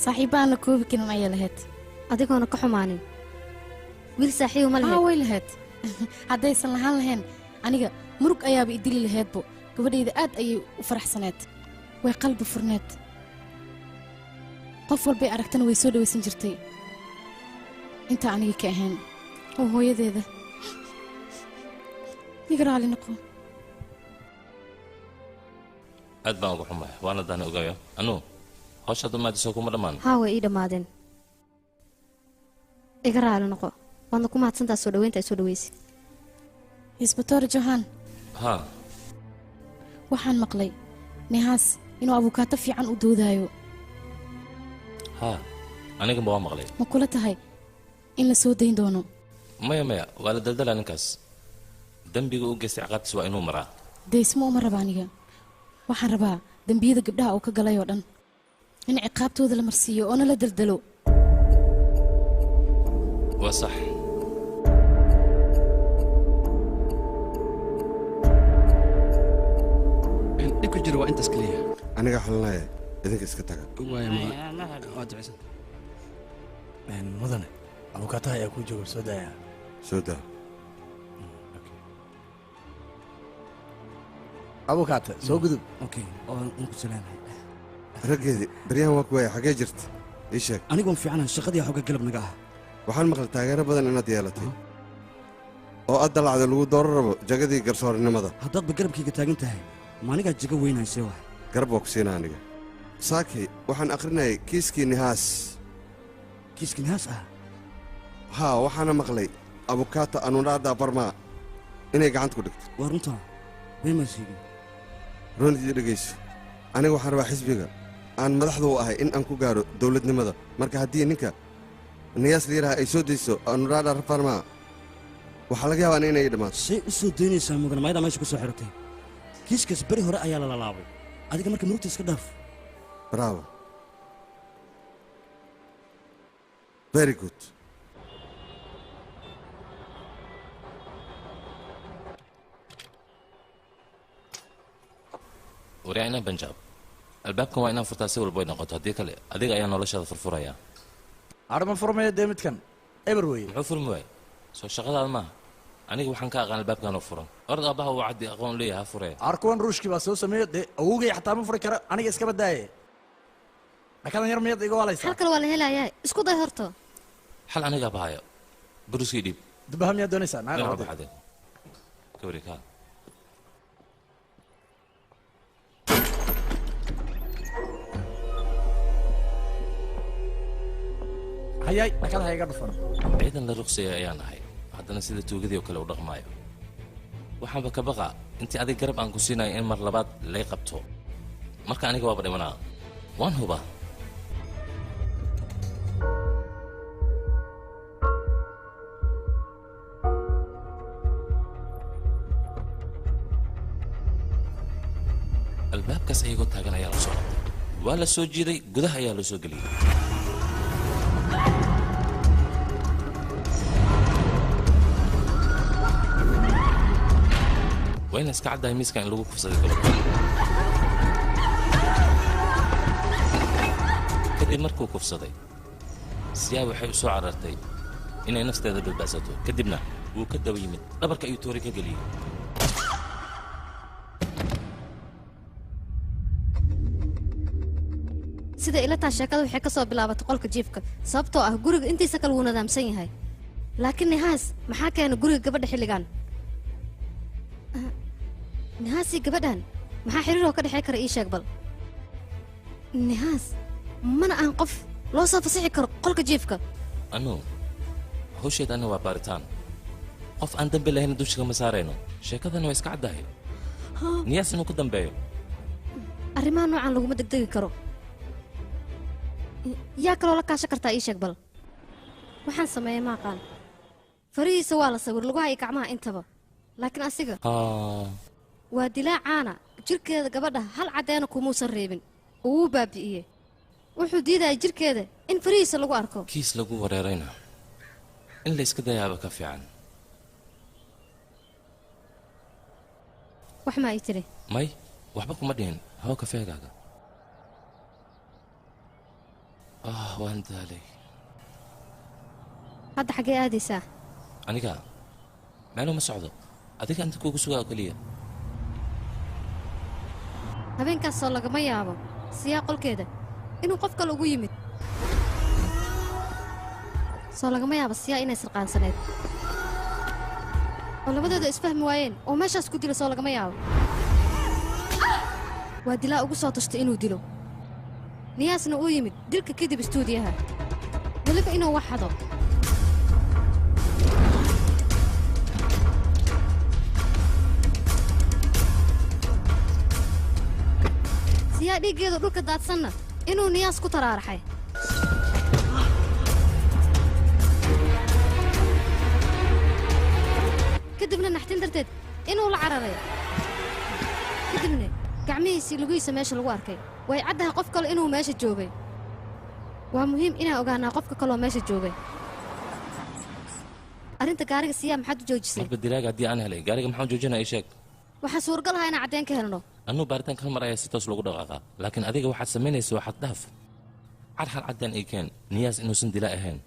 saaxiibba aan la koobi karin ayay lahayd adigoona ka xumaanin wiil saaxiibu ma lahayd way lahayd haddaysan lahaan lahayn aniga murug ayaaba idili lahaydbo gabadhayda aad ayay u faraxsaneed way qalbi furneed qof walbay aragtana way soo dhawaysan jirtay intaa aniga ka ahayn oo hooyadeeda iga raali noqo aad baan uga xumahay waana daana ogaaya anuu hawshaad umaadisoo kuma dhammaan haa way ii dhammaadeen iga raali noqo waadna ku mahadsantaa soo dhaweynta ay soo dhaweysay isbatoor johan haa waxaan maqlay nihaas inuu abukaato fiican u doodaayo haa aniganba waa maqlay ma kula tahay in la soo dayn doono maya waa la daldalaa ninkaas dembiga u geystay ciqaabtiis waa inuu maraa daysmo uma raba aniga waxaan rabaa dembiyada gabdhaha uu ka galay oo dhan in ciqaabtooda la marsiiyo oona la daldalo waa sax dhibka jira waa intaas keliya aniga xalinaya idinka iska taga mudane abukaataha ayaa kuu jooga soo daaya soo daa abukaata soo gudub raggeedii baryahan waa kuwaaya xaggee jirta ii sheeg anigoon fiicanahay shaqadii xogga galab naga ah waxaan maqlay taageero badan inaad yeelatay oo aad dalacda lagu dooro rabo jagadii garsoorinimada haddaadba garabkayga taagan tahay maanigaa jago weynaysee wa garab waa ku siinaa aniga saaki waxaan akhrinayay kiiskii nihaas kiiskii nihaas ah haa waxaana maqlay abukaata anunaada barmaa inay gacanta ku dhigto waa runtaa beemaa sheegin roonidii dhegayso aniga waxaan rabaa xisbiga aan madaxda u ahay in aan ku gaaro dawladnimada marka haddii ninka niyaas layidhaha ay soo dayso anunaada barmaa waxaa laga yaabaa inay dhammaato say u soo daynaysaa mudan mayadaa meesha ku soo xidhatay kiiskaas beri hore ayaa lala laabay adiga marka murugta iska dhaaf bravo very good waryaacina banjaab albaabkan waa inaan furtaa si walba ay noqoto haddii kale adiga ayaa noloshaada furfuraya arma furmaya dee midkan eber weye muxuu furmi waay soo shaqadaada maaha aniga waxaan ka aqaan albaabkanoo furan orad aabbaha uu caddi aqoon leeyaha furee arkuwan ruushkii baa soo sameeyo dee awowgay xataa ma furi kara aniga iska badaaye dhakadan yar miyaad iga waalaysaa xal kale waa la helayaa isku day horto xal anigaa bahaya buruskii dhiib dubaha miyaad doonaysaa baxade gabari kaa hayay dhakada ha iga dhufan ciidan la ruqsaya ayaan ahay haddana sida tuugadii oo kale u dhaqmaayo waxaanba ka baqa intii adig garab aan ku siinayo in mar labaad lay qabto marka aniga waaba dhimanaa waan hubaa albaabkaas ayagoo taagan ayaa la soo qabtay waa la soo jiiday gudaha ayaa loo soo geliyey waa ina iska caddahay miiska in lagu kufsaday gabadha kadib markuu kufsaday siyaa waxay u soo carartay inay nafteeda badbaadsato kadibna wuu ka daba yimid dhabarka ayuu toori ka geliyey sida ila taa sheekada waxay ka soo bilaabatay qolka jiifka sababtoo ah guriga intiisa kale wuu nadaamsan yahay laakiin nihaas maxaa keena guriga gabadha xilligan nihaasii gabadhan maxaa xiriiroo ka dhexey kara ii sheeg bal nihaas mana aan qof loo soo fasixi karo qolka jiifka anu hawsheed anna waa baaritaan qof aan dambi lahayn dushiga ma saarayno sheekadana waa iska caddahay niyaas inuu ku dambeeyo arrimaha noocan laguma degdegi karo yaa kaloo la kaasho kartaa ii sheeg bal waxaan sameeyey ma aqaan farihiisa waa la sawir lugaha iyo gacmaha intaba laakiin asiga waa dilaa caana jirkeeda gabadha hal caddeena kumuusan reebin oo wuu baabi'iyey wuxuu diidaya jirkeeda in farihiisa lagu arko kiis lagu wareerayna in la iska dayaaba ka fiican wax maa ii tiri may waxba kuma dhihin hawo kafeegaaga waan daalay hadda xaggee aadaysaa aniga meelo ma socdo adiga inta kuugu sugaa oo keliya habeenkaasoo lagama yaabo siyaa qolkeeda inuu qof kale ugu yimid soo lagama yaabo siyaa inay sarqaansaneed oo labadooda isfahmi waayeen oo meeshaas ku dilo soo lagama yaabo waa dilaa ugu soo tashtay inuu dilo niyaasna uu yimid dilka kadib istuudiyaha weliba inuu wax hado siyaa dhiiggeedu dhulka daadsanna inuu niyaas ku taraaraxay kadibna naxtin darteed inuu la cararay kadibna gacmihiisii lugihiisa meesha lagu arkay way caddahay qof kale inuu meesha joogay waa muhiim inaan ogaanaa qofka kaloo meesha joogay arrinta gaariga siyaa maxaad u joojisay marba dilaaga haddii aan helay gaariga maxaan joojinaa ii sheeg waxaa suuragal ahaa inaan caddeen ka helno annuu baaritaanka hal mar ayaa si toos lagu dhaqaaqaa laakiin adiga waxaad samaynaysa waxaad dhaaf car hal caddeen ii keen niyaas inuusan dila ahayn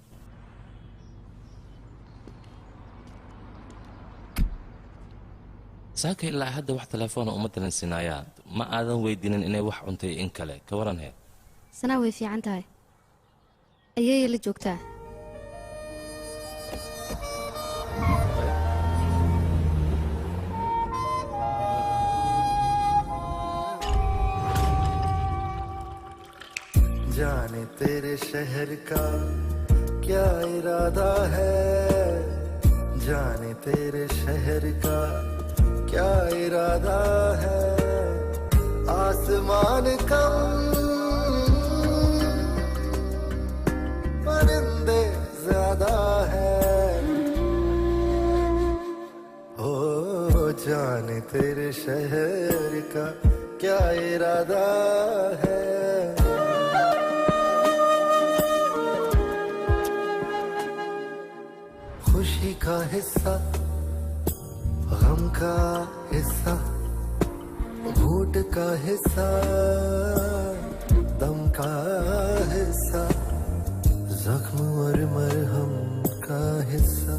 saaka ilaa hadda wax telefoona uma dalansinaayaa ma aadan weydiinin inay wax cuntay in kale ka waran he sanaa way fiican tahay ayay la joogtaa जाने तेरे शहर का क्या इरादा है जाने तेरे शहर का क्या इरादा है आसमान कम परिंदे ज्यादा है ओ जाने तेरे शहर का क्या इरादा है खुशी का हिस्सा गम का हिस्सा घूट का हिस्सा दम का हिस्सा जख्म और मरहम का हिस्सा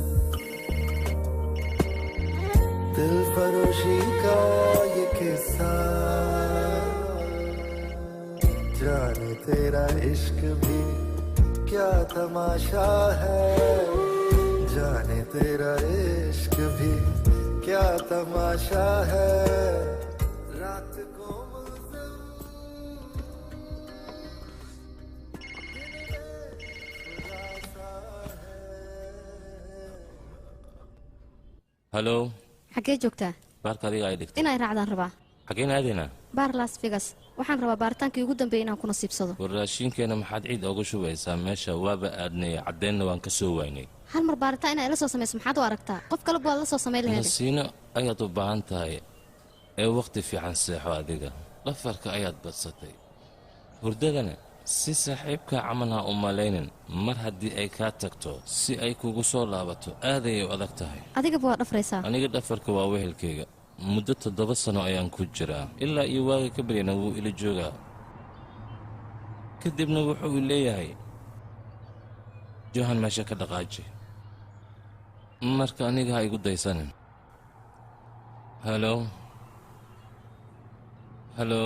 दिल फरोशी का ये किस्सा जाने तेरा इश्क भी क्या तमाशा है जाने तेरा इश्क भी क्या तमाशा है रात को halo xaggee joogtaa baarka adiga ay dhigtay inay raacdaan rabaa xaggeen aadaynaa baar las vegas waxaan rabaa baaritaankii ugu dambeeyey inaan ku nasiibsado war raashiinkeena maxaad ciid ooga shubaysaa meesha waaba aadnay caddeenna waan ka soo waynay hal mar baaritaan inaa ila soo samayso maxaad u aragtaa qof kaleba waad la soo samayn lahayd nasiino ayaad u baahan tahay ee wakhti fiican seexo adiga dhafarka ayaad badsatay hurdadana si saaxiibkaa camal ha u malaynin mar haddii ay kaa tagto si ay kugu soo laabato aadayay u adag tahay adigaba waa dhafraysaa aniga dhafarka waa wehelkayga muddo 7 sano ayaan ku jiraa ilaa iyo waaga ka baryana wuu ila joogaa kadibna wuxuu leeyahay johan meesha ka dhaqaaji marka aniga ha igu daysanin halo halo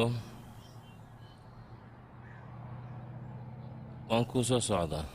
waan kuu soo socdaa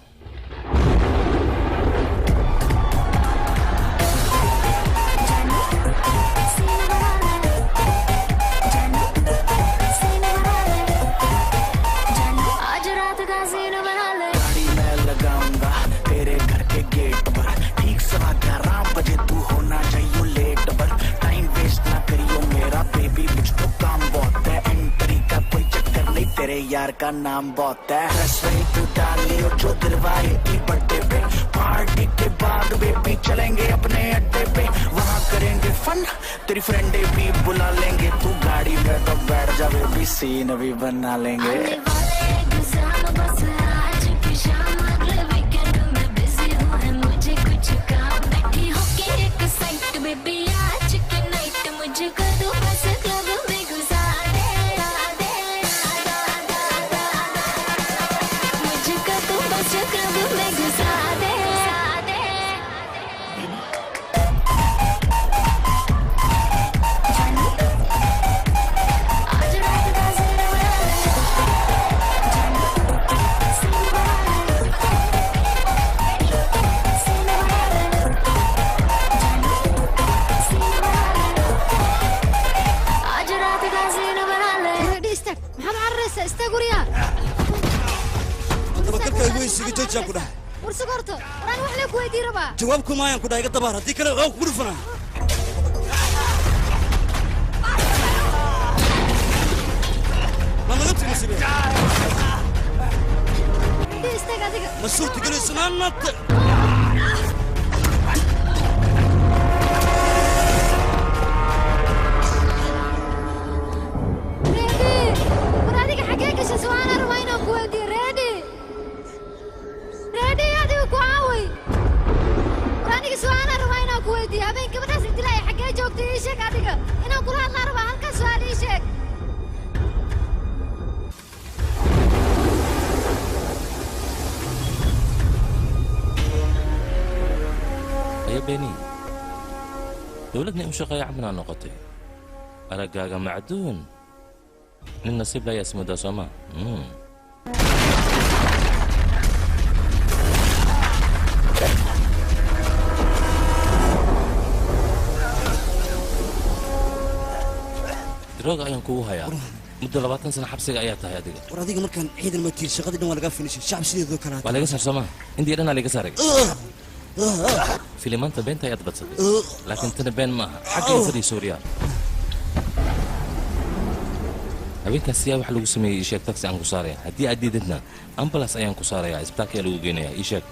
यार का नाम बहुत है रसोई तू डाल लियो जो दिलवाए की बर्थडे पे पार्टी के बाद बेबी चलेंगे अपने अड्डे पे वहाँ करेंगे फन तेरी फ्रेंडे भी बुला लेंगे तू गाड़ी में तो बैठ जा बेबी सीन भी बना लेंगे बेबी आज की नाइट मुझे कर दो बस क्लब में ورسقرته أنا وحلك ويدي ربع جوابكم ما ينقضي قد بارة دي كلا غاو كورفنا ما نغطي مسيبه دي استقع دي مسؤول تقولي سنان نط ريدي وراديك حقيقة سسوانا رواينا كويدي ريدي ريدي هذه كواوي ورانيك سوانا رواينا كويدي هبين كبتها سنتلاي حقيقة جوكتي إيشك هذيك إنا قرآن الله ربا هلك سؤال إيشك يا بني دولتني مشقة يا عمنا نقطي أرقاقا معدون النصيب لا يسمو دا سما دروغ أيان كوها يا مدة 20 سنة حبسك أياتها يا ديك وراديك مركان عيد المتير شغادي دون ولا فينيش الشعب سيدي ذو كانت ولا قصر سما عندي أنا اللي قصرك في لمنطقة بنتها يضبط صدق لكن تنبين ما حق فري سوريا أبيك السياح وحلو اسمي إيشك تاكسي عن قصاريا هدي أديدتنا أمبلاس أيان قصاريا إسبتاكي لو جينيا إيشك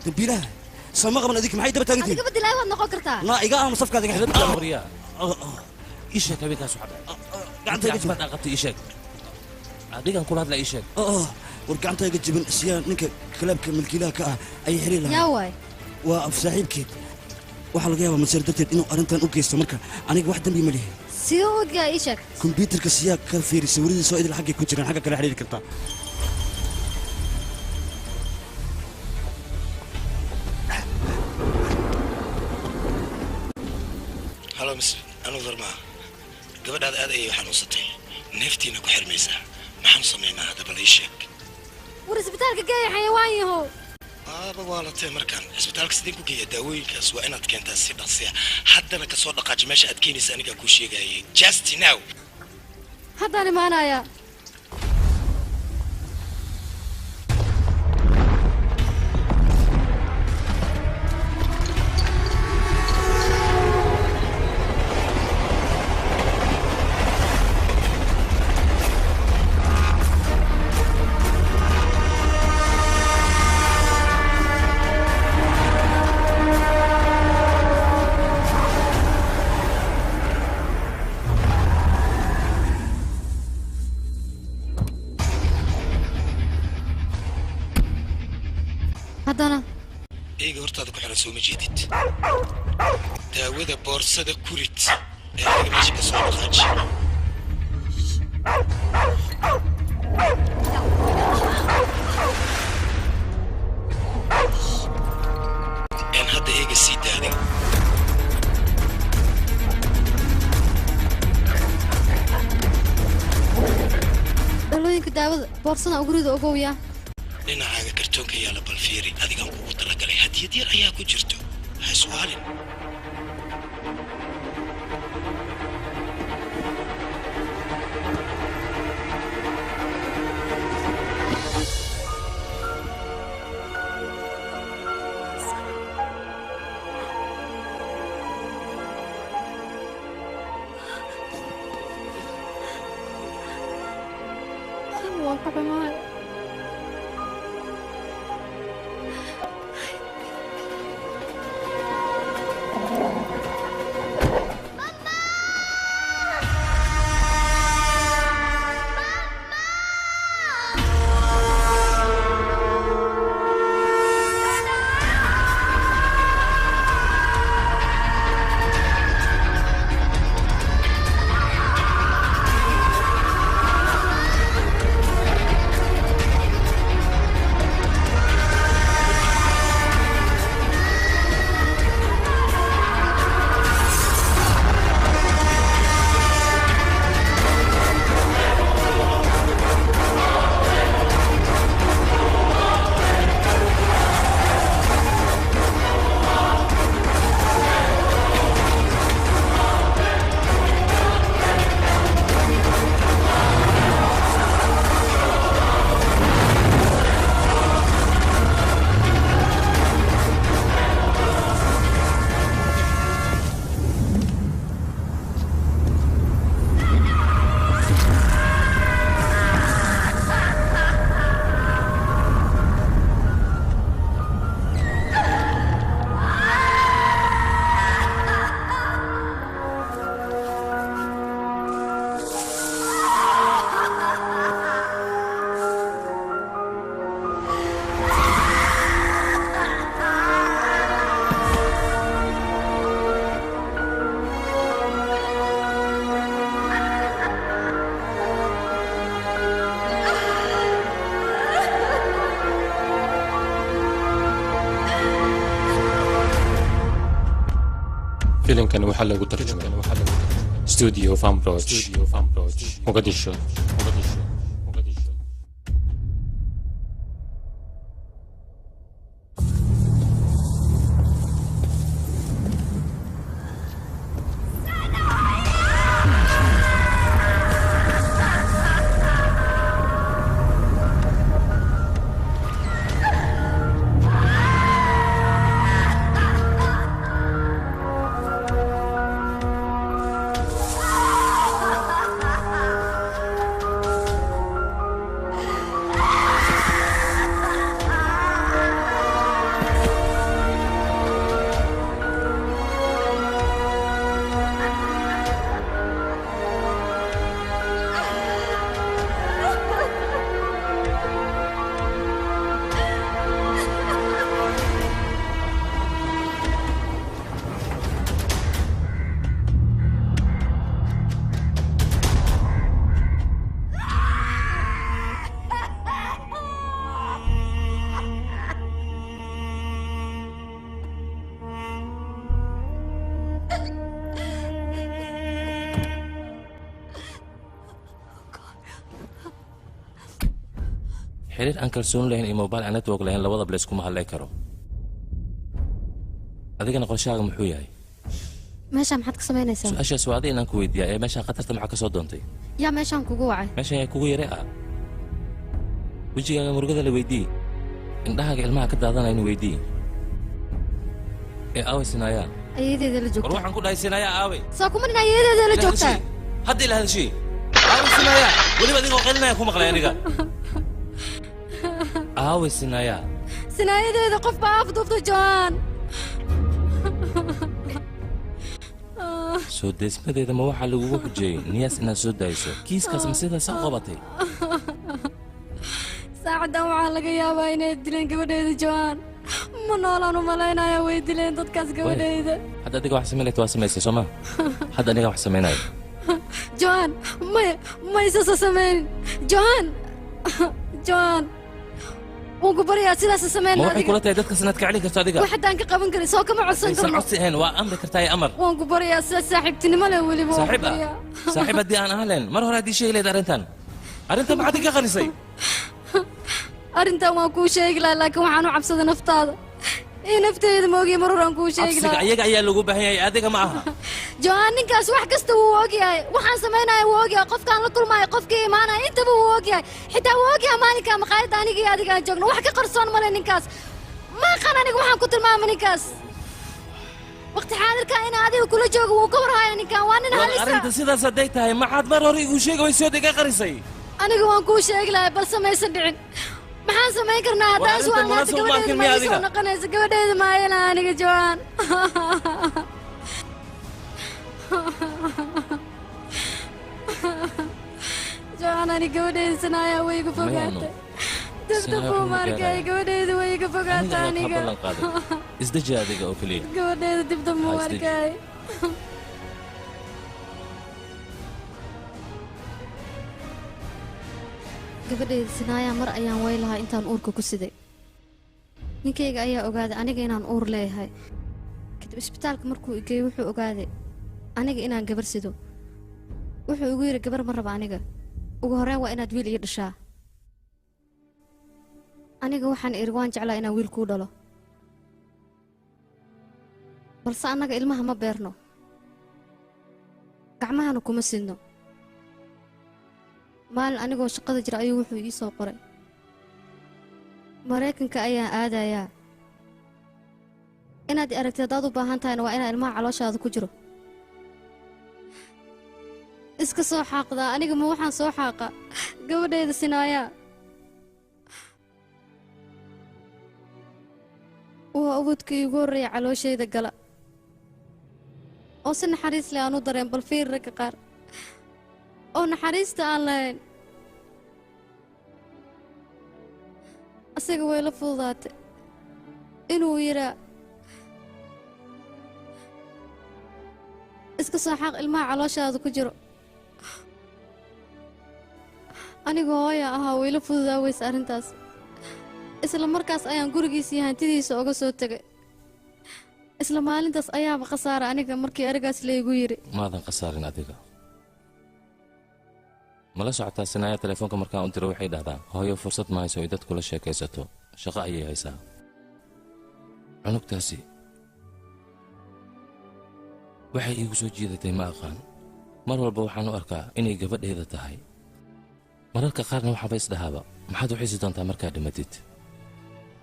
دبيله سما قبل هذيك معي دبت هذيك بدي لا ودنا قكرتها لا إيقا مصفك هذيك حبيبي يا مريا إيشك أبيك أسحب قعدت أجبت أغطي إيشك هذيك نقول هذا إيشك ورقعنتها قد جبن سيان نك كلامك من كلاك أي حري لها يا واي وفي صاحبك waxaa laga yaabaa masir darteed inuu arrintan u geysto marka aniga wax dambi ma lihi sidoo wajga ishak kombiyuutarka siyaa ka fiiri sawiradiisa oo idil xaggay ku jiraan xagga kale xiriiri kartaa halo mis anu farmaa gabadhaada aad ayay xanuunsatay neeftiina ku xirmaysaa maxaan samaynaa hadda bal ii sheeg war isbitaalka geeya xayawaan yahow aaba waa la tee markaan isbitaalka sideen ku geeya daawooyinkaas waa inaad keentaa si dhaqsiya haddana ka soo dhaqaaji meesha aad keenaysa anigaa kuu sheegayay just now haddaan imaanaya haddana eega hortaada ku xiran soo ma jeedid daawada boorsada kurid ee aniga meesha ka soo dhaqaaji boorsada ugurida ogowya dhinacaaga kartoonka yaala bal fiiri adigaan kugu talagalay hadiyad yar ayaa ku jirto ha iswaalin filimkan waxaa lagu tarjumay studio Fambroch Mogadisho xiriir aan kalsoon lahayn iyo mobile aan network lahayn labadaba la iskuma hadlay karo adigana qorshahaaga muxuu yahay meeshaan maxaad ka samaynaysaa su-aashaas waa adiga inaan ku weydiiyaa ee meeshaan khatarta maxaa ka soo doontay yaa meeshaan kugu wacay meeshaan yaa kugu yare ah wejigaaga murugada la weydii indhahaaga ilmaha ka daadanayna weydii ee aaway sinaayaa ayadeeda la joogta war waxaan ku dhahay sinaayaa aaway soo kuma nin ayadeeda la joogtaa hadda ila hadashii aaway sinaayaa weliba adigoo qelinaya ku maqlay aniga aaway sinaayaa sinaayadeeda qof baa afduubta joan soo deesmadeeda ma waxaa lagugu xujeeyey niyaas inaad soo daayso kiiskaas ma sidaas u qabatay saacaddan waxaa laga yaabaa inay dileen gabadheeda joan ma noolaan u malaynaya way dileen dadkaas gabadheeda hadda adiga wax samaynayta waa samaysay soo ma hadda aniga wax samaynayo joan maysasa samaynin joan wuu ku baryaa sidaas samayn ma waxay kula tahay dadkaas inaad ka celin karto adiga wax haddaan ka qaban karin soo kama codsan aysan codsi ahayn waa amri kartaa ee amar waan ku baryaa sida saaxiibtinimo leh weliba saaxiib ah saaxiib haddii aan ahaan lahayn mar hore haddii sheegi lahayd arrintan maxaad iga qanisay arrintan waan kuu sheegi lahaa laakiin waxaan u cabsaday naftaada iyo nafteeda moogiye mar horaan kuu sheegi cabsiga lahaa ayaga ayaa lagu baahan yahay adiga ma aha johan ninkaas wax kasta wuu ogyahay waxaan samaynaya wuu ogyahay qofkaan la kulmaayo qofkii imaanaya intaba wuu ogyahay xitaa wuu ogyahay maalinkaa maqaayadda aniga iyo adigaan joogno wax ka qarsoon male ninkaas ma aqaan aniga waxaan ku tilmaama ninkaas waqti xaadirka in adiga kula joogo wuu ka warhaya ninkan waa nin halisa arrinta sidaas hadday tahay maxaad mar hore igu sheegi waysood iga qarisay aniga waan kuu sheegi lahay balse maysan dhicin maxaan samayn karnaa haddaas waa naata gabadheeda ma ii soo noqonaysa gabadheeda maayana aniga johan johan ani gabadheeda sanaayaa way iga fogaatay dabdabuu maarkay gabadheeda way iga fogaatay aniga isdeji adiga oo keliya gabadheeda dibdabuu arkay gabadheeda sinaayaa mar ayaan way lahaa intaan uurka ku siday ninkayga ayaa ogaaday aniga inaan uur leeyahay kadib isbitaalka markuu igeeyey wuxuu ogaaday aniga inaan gabar sido wuxuu igu yidhi gabar ma raba aniga ugu horreyn waa inaad wiil ii dhashaa aniga waxaan idhi waan jeclaa inaan wiil kuu dhalo balse annaga ilmaha ma beerno gacmahana kuma sidno maalin anigoo shaqada jira ayuu wuxuu ii soo qoray maraykanka ayaan aadayaa inaad i aragtid haddaad u baahan tahayna waa inaa ilmaha calooshaada ku jiro iska soo xaaqdaa aniga ma waxaan soo xaaqaa gabadheeda sinaayaa waa ubadkii igu horreeya calooshayda gala oo si naxariis leh aan u dareen bal fiir ragga qaar oo naxariista aan lahayn asaga way la fududaatay inuu yidhaa iska soo xaaq ilmaha calooshaada ku jiro aniga hooya ahaa wayla fududaa weyse arrintaas isla markaas ayaan gurigiisii hantidiisa oga soo tegay isla maalintaas ayaaba khasaara aniga markii arigaas laygu yidhi maadan khasaarin adiga mala socotaa sinaaya telefoonka markaan u diro waxay dhahdaa hooyo fursad ma hayso ay dad kula sheekaysato shaqo ayay haysaa cunugtaasi waxay iigu soo jiidatay ma aqaan mar walba waxaan u arkaa inay gabadheeda tahay mararka qaarna waxaaba isdhahaaba maxaad u xisi doontaa markaad dhimatid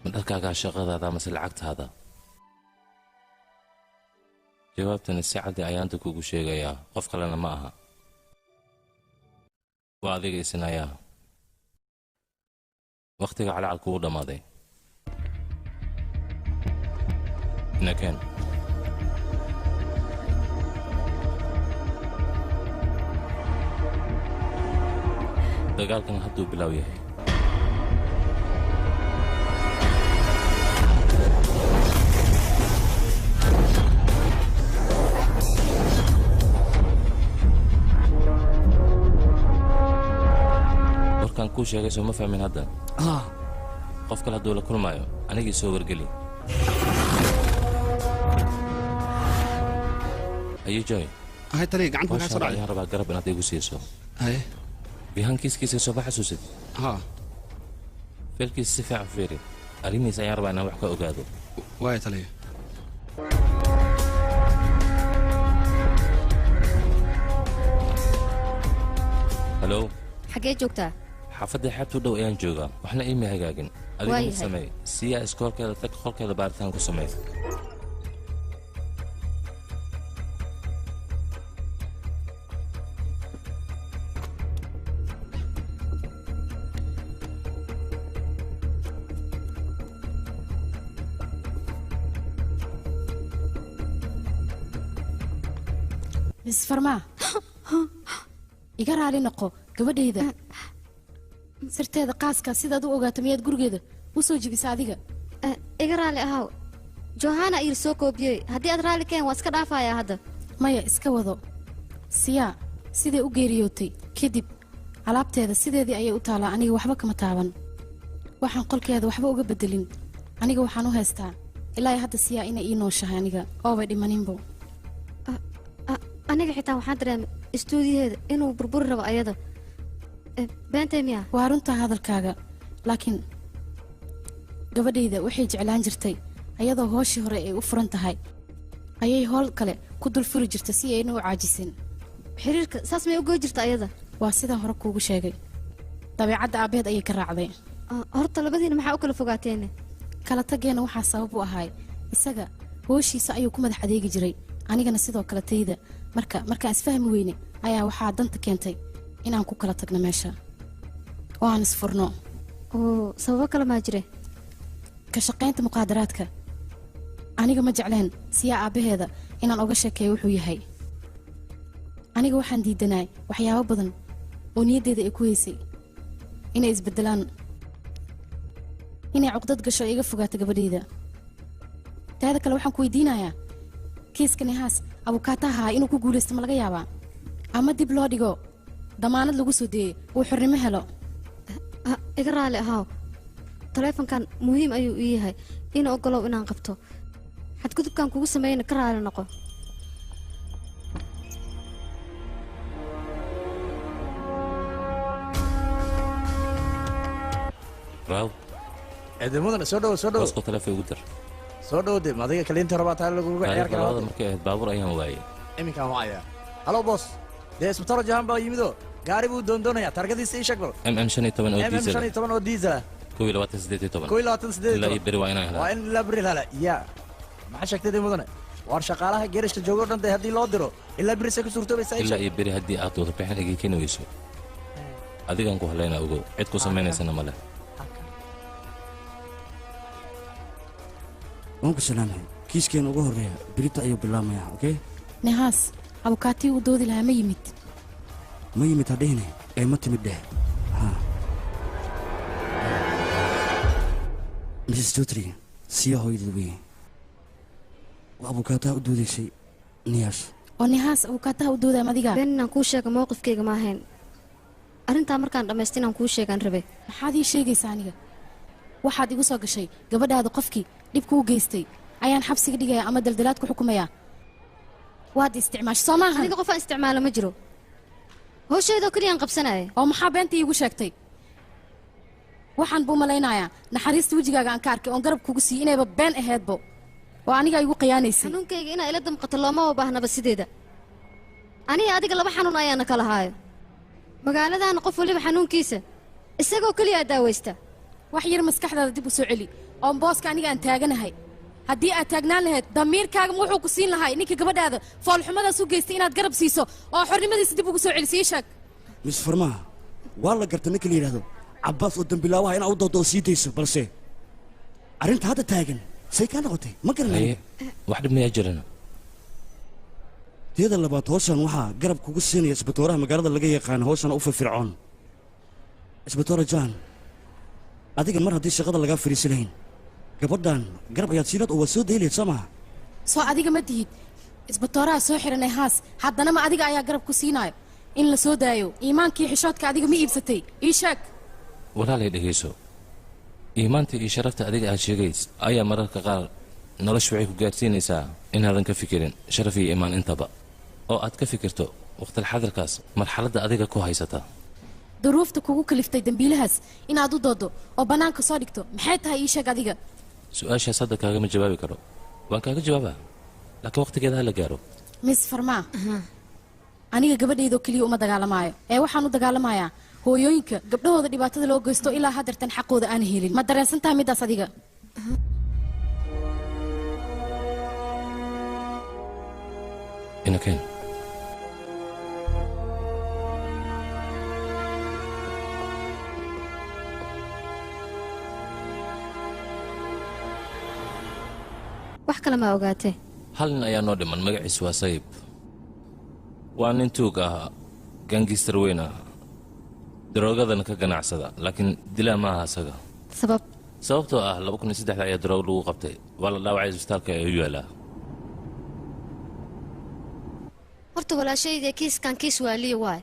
ma dharkaagaa shaqadaada mase lacagtaada jawaabtani si caddi ayaanta kugu sheegayaa qof kalena ma aha waa adiga isinayaa wakhtiga calacal kugu dhammaaday nakeen dagaalkan hadduu bilaaw yahay warkaan kuu sheegay soo ma fahmin hadda qof kale hadduu la kulmaayo anigii soo wargeli ayo joy ahay taliya gacanta maxaa soo dhacay ayaan rabaa garab inaad igu siiso haye bihankiiskiisa soo ma xasuusid haa feelkiisa si fiican fiiri arrimihiisa ayaan rabaa inaan wax ka ogaado waaya taliya halo xaggee joogtaa xaafadda xeebtu dhow ayaan joogaa waxna iima hagaagin adiga mid sameey siyaa iskoolkeeda tag qolkeeda baaritaan ku samey mis farmaa iga raali noqo gabadhayda sirteeda qaaska sidaad u ogaato miyaad gurigeeda u soo jibisa adiga iga raali ahaw johana iir soo koobiyey haddii aad raali keen waa iska dhaafayaa hadda maya iska wado siyaa siday u geeriyootay kadib alaabteeda sideedii ayay u taalaa aniga waxba kama taaban waxaan qolkeeda waxba uga bedelin aniga waxaan u haystaa ilaa hadda siyaa inay ii nooshahay aniga oobay dhimaninbo aniga xitaa waxaan dareemay istuudiyaheeda inuu burburi rabo ayada beentay miya waa runtaa hadalkaaga laakiin gabadhayda waxay jeclaan jirtay ayadoo hooshii hore ay u furan tahay ayay howl kale ku dul furi jirta si ayna u caajisin xiriirka saas may u goy jirta ayada waa sidaan hore kuugu sheegay dabeecadda aabbeed ayay ka raacday horta labadiina maxaa u kala fogaateene kala taggeena waxaa sabab u ahay isaga hooshiisa ayuu ku madax adeegi jiray anigana sidoo kale tayda markaan isfahmi weyne ayaa waxaa danta keentay inaan ku kala tagno meesha oo aan isfurno oo sababo kale maa jire ka shaqaynta muqaadaraadka aniga ma jecleen siyaa aabbaheeda inaan oga sheekeeyo wuxuu yahay aniga waxaan diidanaay waxyaabo badan oo niyaddeeda ay ku haysay inay isbeddelaan inay cuqdad gasho iga fogaato gabadhayda taada kale waxaan ku weydiinayaa kiiska nihaas abukaataha inuu ku guulaysto ma laga yaabaa ama dib loo dhigo damaanad lagu soo deeyey uu xornimo helo iga raali ahaaw taleefonkan muhiim ayuu ii yahay ina ogolow inaan qabto xadgudubkan kugu sameeyana ka raali noqo raaw ciidamadan soo dhow wasqo taleefon ugu dar soo dhowde madiga kaliinta rabaa taa laguga ciyaar karaa labada markay ahayd baabuur ayaan waayay iminkaan wacaya halo boos dee isbitaal jahan baa yimido gaari buu doondoonayaa targadiisa ii sheeg bal mm oo diisel 28 ilaa iyo beri waa inaan helaa waa in ilaa beri hala yaa maxaa sheegtay mudane waar shaqaalaha geerishka joogo dhan dee haddii loo diro ilaa beri say ku suurtoobaysaa ilaa iyo beri haddii aad wada bixin igi keeni weyso adigaan ku halaynaa ogow cid ku samaynaysana ma leh waan ku salaamay kiiskeena ugu horreeya berita ayuu bilaabmayaa okey nihaas abukaatii uu doodi lahaa ma yimid hadhihine ee ma timid dheh mrs dotry siya hooyadad weye waa abukaataha u doodaysay niyaas oo nihaas abukaataha u doodaam adiga been inaan kuu sheega mowqifkayga ma ahayn arrintaa markaan dhammaysta inaan kuu sheegaan rabe maxaad ii sheegaysaa aniga waxaad igu soo gashay gabadhaada qofkii dhibku u geystay ayaan xabsiga dhigaya ama daldalaad ku xukumayaa waad isticmaashay soo maaha aniga qofaan isticmaala ma jiro howsheedoo keliyaan qabsanaya oo maxaa beenta iigu sheegtay waxaan buu malaynayaa naxariista wejigaaga aan ka arkay oon garab kugu siiyey inayba been aheedbo oo aniga igu khiyaanaysay xanuunkayga inaa ila damqato loomaba baahnaba sideeda aniga adiga laba xanuun ayaana kala haayo magaaladaana qof waliba xanuunkiisa isagoo keliyaa daawaysta wax yar maskaxdaada dib u soo celi oon booska aniga aan taaganahay haddii aad taagnaan lahayd damiirkaaga ma wuxuu ku siin lahay ninka gabadhaada foolxumadaas u geystay inaad garab siiso oo xornimadiisa dib ugu soo celisii sheeg mis farmaha waa la garta ninka la yidhaahdo cabbaas oo dambilaawaha inaa u doodo oo sii dayso balse arrinta hadda taagan say kaa noqotay ma garanayo wax dhib mayaa jirana teeda labaad howshan waxaa garab kugu siinaya isbitooraha magaalada laga yaqaano howshana u firfircoon isbitoora jaan adiga mar haddii shaqada lagaa fariisi lahayn gabadhan garab ayaad siinaad oo waad soo daylayd soo maha soo adiga ma tihid isbitooraha soo xiranay haas haddana ma adiga ayaa garab ku siinaayo in la soo daayo iimaankii xishoodka adiga ma iibsatay ii sheeg walaalay dhegayso iimaanta iyo sharafta adiga aad sheegays ayaa mararka qaar noloshu waxay ku gaarsiinaysaa inaadan ka fikirin sharaf iyo iimaan intaba oo aad ka fikirto waqtilxadirkaas marxaladda adiga ku haysata duruufta kugu kaliftay dembiilahaas inaad u doodo oo bannaanka soo dhigto maxay tahay ii sheeg adiga su-aashaas hadda kaagama jawaabi karo waan kaaga jawaabaa laakiin waqtigeeda ha la gaaro miss farmaa aniga gabadhaydoo keliya uma dagaalamaayo ee waxaan u dagaalamayaa hooyooyinka gabdhahooda dhibaatada loo geysto ilaa haddeertan xaqooda aan helin ma dareensan tahay middaas adiga inakeen wax kale ma ogaatee hal nin ayaa noo dhiman magaciis waa sayib waa nin tuug ah gangistar weyn ah daroogadana ka ganacsada laakiin dilaa ma aha asaga sababtoo ah ayaa daroogo lagu qabtay waa la dhaawacay isbitaalka ee u yaalaa horta walaashayda kiiskan kiis waaliya waay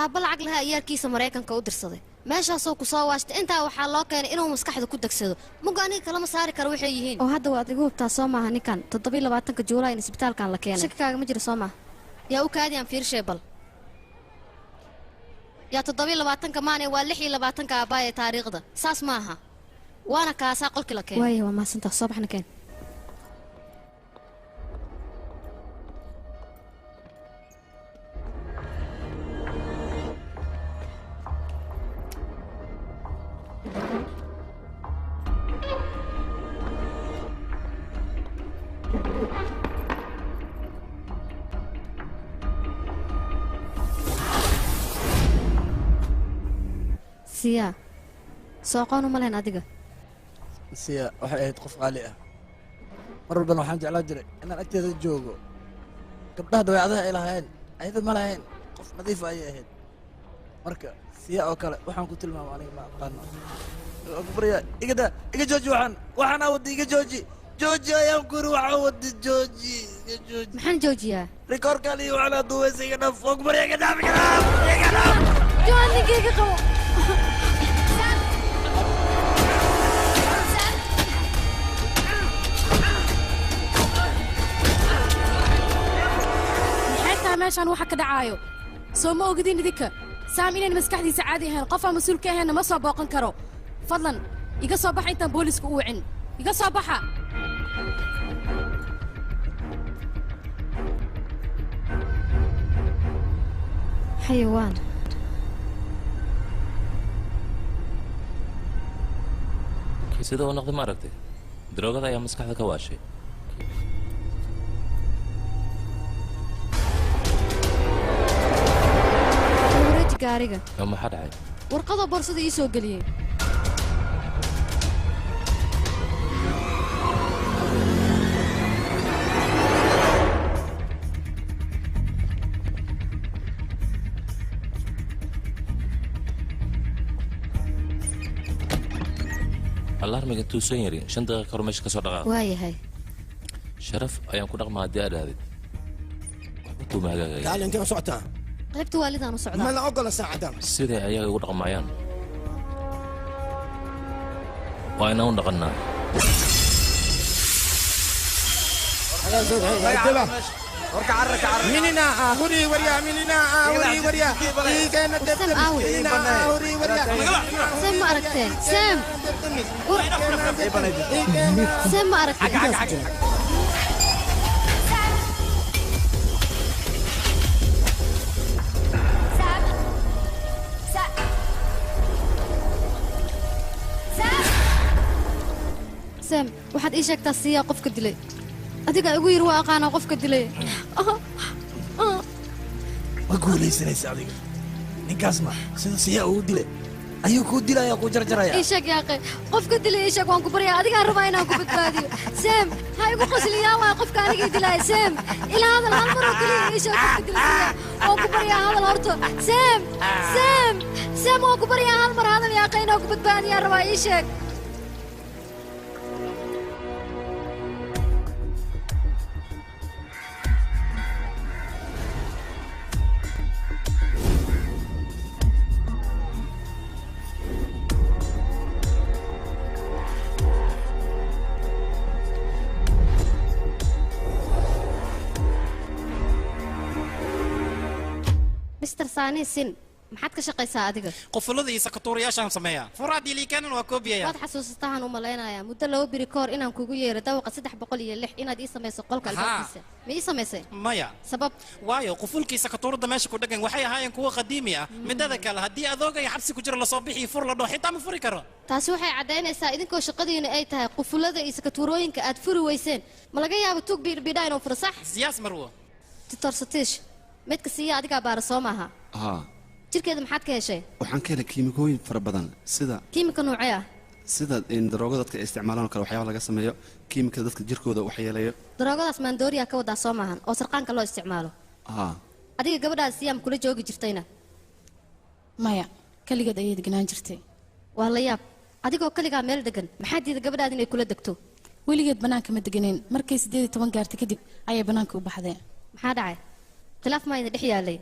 aabba lacag lahaa iyaarkiisa maraykanka u dirsaday meeshaasoo ku soo waashtay intaa waxaa loo keenay inuu maskaxda ku degsado muga aniga kalama saari karo waxay yihiin oo hadda waad igu hubtaa soo maaha ninkan 27 juulaay in isbitaalkan la keenay shakikaaga ma jiro soo maaha yaa u kaadiyaan fiirshay bal yaa 27 maane waa 26 aabbaaya taariikhda saas maaha waana kaasaa qolkii la keenay waaye waa mahadsantaha soo baxna keen siyaa soo qoon uma lahayn adiga siya waxay ahayd qof qaali ah mar walbana waxaan jeclaan jiray inaan agteeda joogo gabdhaha dabeecadaha ay lahaayeen ayada ma lahayn qof nadiif ayay ahayd marka siya oo kale waxaan ku tilmaama aniga ma aqaano barya iga jooji waxaan awadi iga jooji ayaan ku yiri waxaan wadi jooji maxaan joojiyaa rikoorkaali waxaan duwaysa iga dhaf og barya iga dhaaf jooan ninkayga qabo meeshaan waxa ka dhacaayo soo ma ogidin idinka saam inaan maskaxdiisa caadi ahayn qof aan mas-uul ka ahaynna ma soo booqan karo fadlan iga soo baxa intaan booliiska u wicin iga soo baxa xayawaan sida uu noqday ma aragtay daroogada ayaa maskaxda ka waashay gaariga maxaa dhacay warqada boorsada ii soo geliyey alarmiga intuu soo yari 5 daqiiqo hor meesha ka soo dhaqaaq waayahay sharaf ayaan ku dhaqmaa haddii aad aadid waxba hagaagaya تعال انت وسعتها qaybta waalidaan u socdaa ما لا اقول ساعه siday ayaga ugu dhaqmayaan waa inaan u dhaqannaa مننا هوري وريا مننا هوري وريا كان سام آوي هوري وريا سام ما أركتين سام سام ما أركتين سام waxaad ii sheegtaa siyaa qofka dilay adiga igu yiri waa aqaana qofka dilay ma guulaysanaysa adiga ninkaasna sida siyaa uu dilay ayuu ku dilaya ku jarjaraya ii sheeg yaaqe qofka dilay ii sheeg waan ku baryaa adiga rabaa inaan ku badbaadiyo sam ha igu qosliyaa waa qofka aniga dilay sam ilaa hadal hal mar oo kaliya ii sheeg qofka dilay waan ku baryaa hadal horto sam waan ku baryaa hal mar hadal yaaqe inaan ku badbaadiyaa rabaa ii sheeg مستر ساني سن maxaad ka shaqaysaa adiga qofulada iyo sakatuuriyaashaan sameeyaa furaadii liikaanan waa koobiyaya waad xasuusataan u malaynayaa muddo 2 biri koor inaan kugu yeero dawaqa 306 inaad ii samayso qolka albaabkiisa ma ii samaysay maya sabab waayo qufulkii sakatuurada meesha ku dhagan waxay ahaayeen kuwa qadiimi ah midada kale haddii adoogay xabsi ku jira lasoo bixii fur la dhoo xitaa ma furi karo taasi waxay caddaynaysaa idinkoo shaqadiina ay tahay qufulada iyo sakatuurooyinka aad furi weyseen ma laga yaabo tuug biidhbidhaa inuu furo sax siyaas marwo titor satiish midka siiya adigaa baara soo maaha haa jirkeeda maxaad ka heshay waxaan ka helay kiimikooyin fara badan sida kiimika noocee ah sida daroogo dadka ay isticmaalaan oo kale waxyaaba laga sameeyo kiimikada dadka jirkooda waxyeeleeyo daroogadaas maandooriya ka wadaa soo maahan oo sarqaanka loo isticmaalo haa adiga gabadhaas siyaam kula joogi jirtayna maya kaligeed ayay deganaan jirtay waa la yaab adigoo kaligaa meel degan maxaa diida gabadhaad inay kula degto weligeed bannaanka ma deganeen markay 18 gaartay kadib ayay bannaanka u baxdeen maxaa dhacay khilaaf maa idin dhex yaalay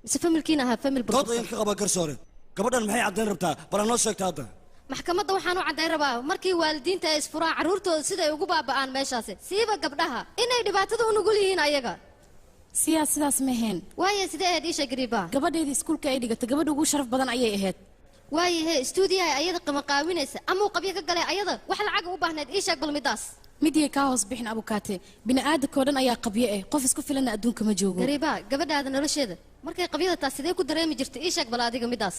mise familkiina ahaa famil dood ayaan ka qabaa garsoore gabadhan maxay caddayn rabtaa bala noo sheegta hadda maxkamadda waxaan u caddayn rabaa markii waalidiinta ay isfuraan carruurtooda siday ugu baaba'aan meeshaasi siiba gabdhaha inay dhibaatada u nugul yihiin ayaga sidaas ma ahayn waaye sidee ahayd iisha gariiba gabadheeda iskuulka ay dhigatay gabadha ugu sharaf badan ayay ahayd waaye he stuudiyaha ayada qamaqaawinaysa ama qabyo ka galay ayada wax lacag u baahnayd iisha bal midaas midiyay kaa hoos bixin abukaate bini'aadamka oo dhan ayaa qabyo ah qof isku filanna adduunka ma joogo gariiba gabadhaada nolosheeda markay qabyada taas sidee ku dareemi jirtay iisha bal adiga midaas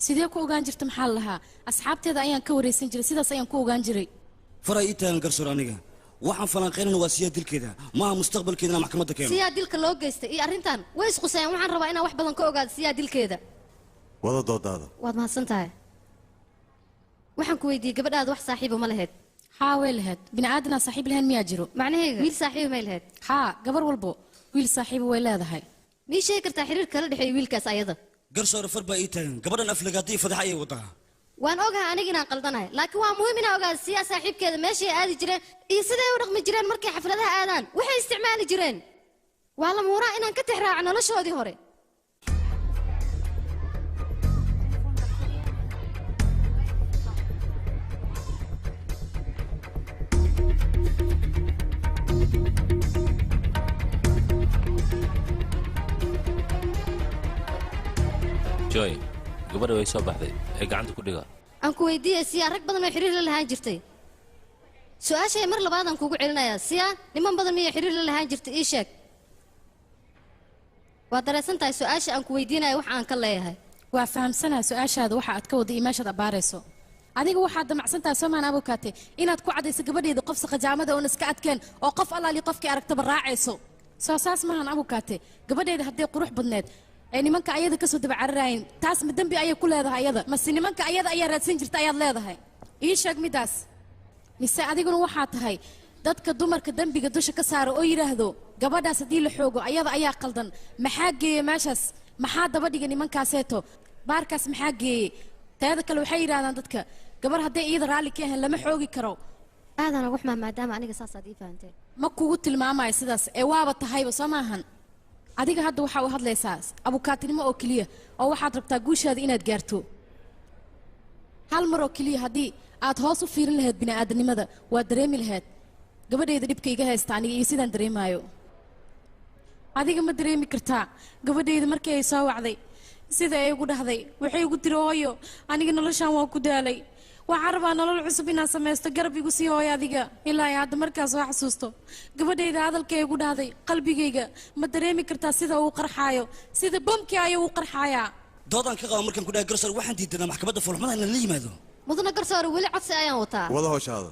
sidee ku ogaan jirta maxaa lahaa asxaabteeda ayaan ka wareysan jiray sidaas ayaan ku ogaan jiray faray ii taagan garsoor aniga waxaan falanqeynana waa siyaa dilkeeda maaha mustaqbalkeedana maxkamadda keeno siyaa dilka loo geystay iyo arrintan way isqusayaan waxaan rabaa inaan wax badan ka ogaado siyaa dilkeeda wada doodaada waad mahadsan tahay waxaan ku weydiiyey gabadhaada wax saaxiiba ma lahayd haa way lahayd bini'aadanaa saaxiib lahayn miyaa jiro macnaheega wiil saaxiiba may lahayd haa gabar walbo wiil saaxiiba way leedahay mii sheegi kartaa xiriir kala dhexeeya wiilkaas ayada garsoore far baa ii taagan gabadhan aflagaadii fadax ayay wadaa waan ogahay aniga inaan qaldanahay laakiin waa muhiim inaan ogaado siyaa saaxiibkeeda meeshay aadi jireen iyo siday u dhaqmi jireen markay xafladaha aadaan waxay isticmaali jireen waa la muuraa inaan ka tixraaco noloshoodii hore joy gabadha way soo baxday ee gacanta ku dhiga aan ku weydiiyey siyaa rag badan oo xiriir la lahaan jirtay su-aashay mar labaadaan kugu celinayaa siyaa niman badan miyay xiriir la lahaan jirtay ii sheeg waad daraysan tahay su-aasha aan ku weydiinaya wax aan ka leeyahay waa fahamsanaa su-aashaada waxa aad ka wada iyo meeshaad abbaarayso adiga waxaad damacsan tahay soomaan abukaate inaad ku caddayso gabadheeda qof saqajaamada oon iska adkeen oo qof allaali qofkii aragtaba raacayso soo saas maahan abukaate gabadheeda hadday qurux badneed ay nimanka ayada kasoo daba cararaayeen taas ma dembi ayay ku leedahay ayada mase nimanka ayada ayaa raadsan jirta ayaad leedahay ii sheeg midaas mise adiguna waxaa tahay dadka dumarka dembiga dusha ka saara oo yidhaahdo gabadhaas haddii la xoogo ayada ayaa qaldan maxaa geeye meeshaas maxaa daba dhiga nimankaaseeto baarkaas maxaa geeye teeda kale waxay yidhahdaan dadka gabar hadday iyada raalli ka ahayn lama xoogi karo aadana wax maa maadaama aniga saasaad ii fahanteen ma kugu tilmaamayo sidaas ee waaba tahayba soo maahan adiga hadda waxaa u hadlaysaa abukaatinimo oo keliya oo waxaad rabtaa guushaada inaad gaarto hal mar oo keliya haddii aad hoos u fiirin lahayd bini'aadanimada waad dareemi lahayd gabadhayda dhibka iga haysta aniga iyo sidaan dareemaayo adiga ma dareemi kartaa gabadhayda markii ay soo wacday sida ay ugu dhahday waxay igu tiri hooyo aniga noloshaan waa ku daalay waxaan rabaa nolol cusub inaan samaysto garab igu sii hooyo adiga ilaa ay hadda markaas soo xasuusto gabadhayda hadalkay igu dhahday qalbigayga ma dareemi kartaa sida uu qarxaayo sida bamkii ayuu u qarxaayaa doodaan ka qaba markaan ku dhahay garsoor waxaan diidanaa maxkamadda foolxumada inaan la yimaado mudana garsoore weli codsi ayaan wataa wada howshaada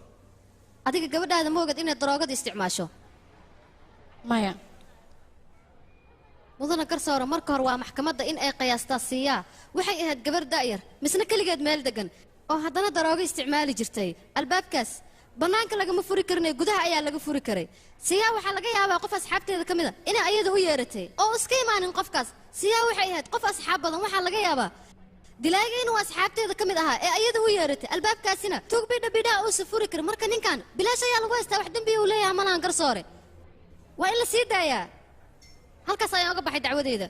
adiga gabadhaada ma ogad inay daroogada isticmaasho maya mudana garsoore marka hore waa maxkamadda in ay qiyaastaa siiyaa waxay ahayd gabar da'yar misna keligeed meel degan oo haddana daroogo isticmaali jirtay albaabkaas bannaanka lagama furi karin ee gudaha ayaa laga furi karay siyaa waxaa laga yaabaa qof asxaabteeda ka mid a inay ayada u yeeratay oo iska imaanin qofkaas siyaa waxay ahayd qof asxaab badan waxaa laga yaabaa dilaaga inuu asxaabteeda ka mid ahaa ee ayada u yeeratay albaabkaasina tuug bidhabidhaa uusa furi karin marka ninkan bilaash ayaa lagu haystaa wax dembiya uu leeyahay malahan garsoore waa in la sii daayaa halkaas ayaan oga baxay dacwadeyda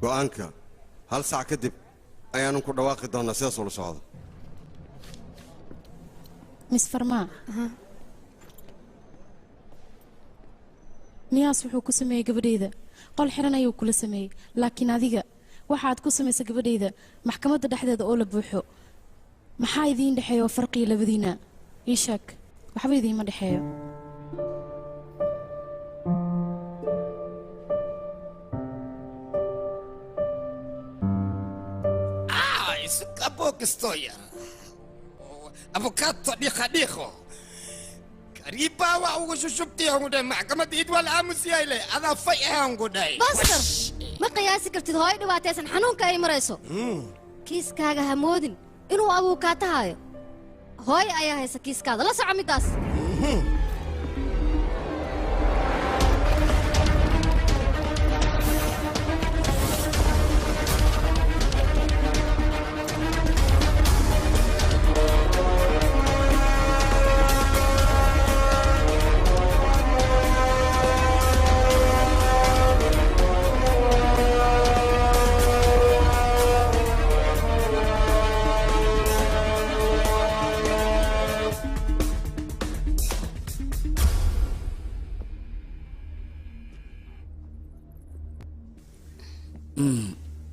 go'aanka hal sac kadib ayaanu ku dhawaaqi doonaa sidaas ula socda mis farmaa niyaas wuxuu ku sameeyey gabadhayda qol xiran ayuu kula sameeyey laakiin adiga waxaad ku samaysay gabadhayda maxkamadda dhexdeeda oo la buuxo maxaa idiin dhexeeya oo farqiya labadiina ii sheeg waxba idiinma dhexeeyo Boca stoja. Avocado dijo. Kariba wa ugu shushubti aan guday maxkamad id wal aamus yayle ada fay aan guday. Baster ma qiyaasi kartid hooy dhibaataysan xanuunka ay marayso. Kiiskaaga ha moodin inuu abuukaata hayo. Hooy ayaa haysa kiiskaada la soco midaas.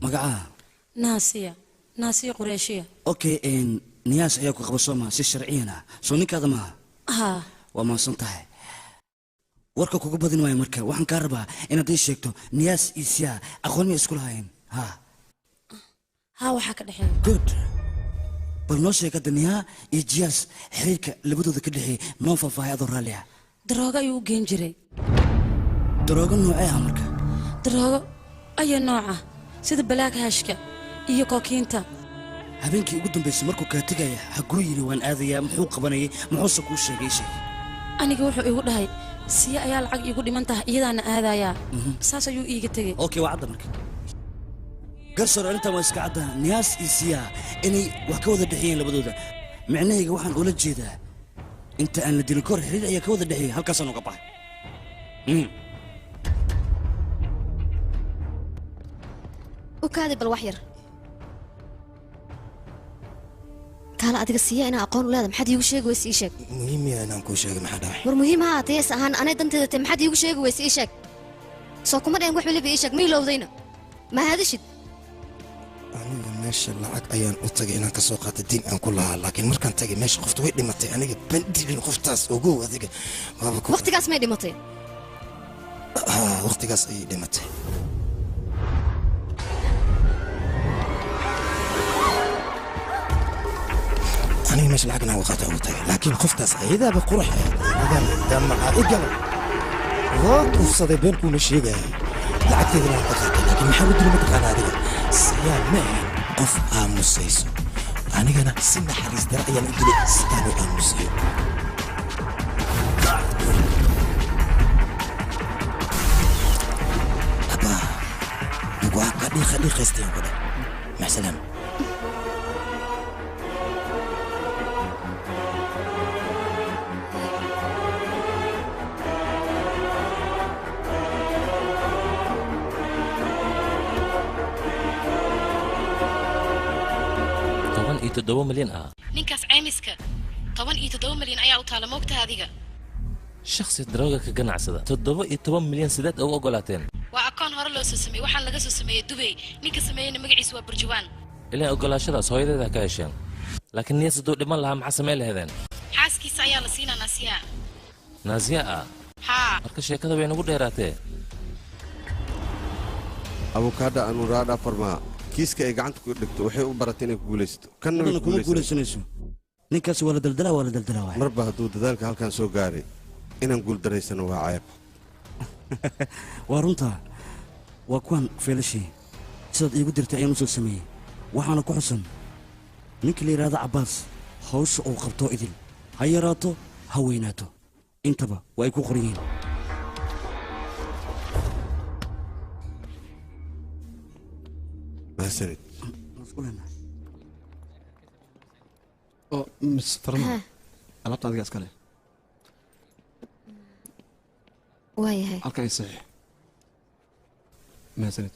magacaa naasiya qureeshiya okay niyaas ayaa ku qaba sooma si sharciyana soo ninkaada maaha haa waa mahadsan tahay warka kugu badin waayo marka waxaan kaa rabaa inaad ii sheegto niyaas iyo siyaa aqoon ma isku lahayn haa waxaa ka dhexeeya good bal noo sheeg hadda niyaa iyo jiyaas xiriirka labadooda ka dhexeeyay noo faahfaahay adoo raalli ah daroogo ayuu u geen jiray daroogo noocee ah marka daroogo ayaa nooca sida balaag hashka iyo kookiinta habeenkii ugu dambaysay markuu kaa tegaya haguu yidhi waan aadayaa muxuu qabanayay muxuuse kuu sheegay aniga wuxuu igu dhahay siya ayaa lacag iigu dhiman tahay iyadaana aadayaa saas ayuu iiga tegey okay waa cadda marka garsoor arrintan waa iska cadda niyaas iyo siyaa inay wax ka wada dhexeeyeen labadooda micnahayga waxaan ula jeedaa inta aan la dilin kahor xiriir ayaa ka wada dhexeeyay halkaasaan uga baxay ukaadi bal wax yar kaala adiga siya inaa aqoon u leeda maxaad iigu sheegi weyse ii sheeg muhiimiya inaan kuu sheegay maxaa dhacay war muhiim ha ahaatee is ahaan anay danteeda tahay maxaad iigu sheegi weyse ii sheeg soo kuma dheen wax weliba ii sheeg ma ilowdayna ma haadishid aniga meesha lacag ayaan u tagay inaan ka soo qaato diin aan ku lahaa laakiin markaan tagay meesha qofta way dhimatay aniga bandilin qoftaas ogow adiga waqtigaas may dhimatay waqtigaas ayay dhimatay aniga meesha lacag inaan qaata ugu tagay laakiin qoftaas ayadaaba qurux damaca igala waa duufsaday been kuuna sheegayay lacagteedana waan ka qaatay laakiin maxaa u dili mataqaana adiga siyaan ma ahayn qof aamusayso anigana si naxariis dara ayaan u dilay sidaan u aamusayo abaa waa ka dhiiqaystayaan ku dheh maxsalaam $7 milyan ninkaas caymiska 17 milyan ayaa u taala moogtaha adiga shakhsi darooga ka ganacsada 17 milyan sideed ugu ogolaateen waa akoon hore loo soo sameeyey waxaan laga soo sameeyey dubay ninka sameeyeyna magaciisa waa burjawaan ilaa ogolaashadaas hooyadeeda ka hesheen laakiin niyas hadduu dhiman lahaa maxaa samayn lahaydeen xaaskiisa ayaa la siinaa naasiya naasiya haa marka sheekada way nagu dheeraatee abukaadha anuraadha farmaa kiiska ay gacanta ku dhigto waxay u baratay inay ku guulaysato kanna kuma guulaysanayso ninkaasi waa la daldalaa waay marba hadduu dadaalka halkan soo gaaray inaan guuldaraysano waa ceeb waa runtaa waa kuwan feelashii sidaad iigu dirtay ayaan u soo sameeyey waxaana ku xusan ninka la yidhaahdo cabbaas hawsha uu qabtoo idil ha yaraato ha weynaato intaba waa ay ku qoran yihiin mahadsanid oo mis farma alaabta adiga iskale waayahay halkan i saxiix mahadsanid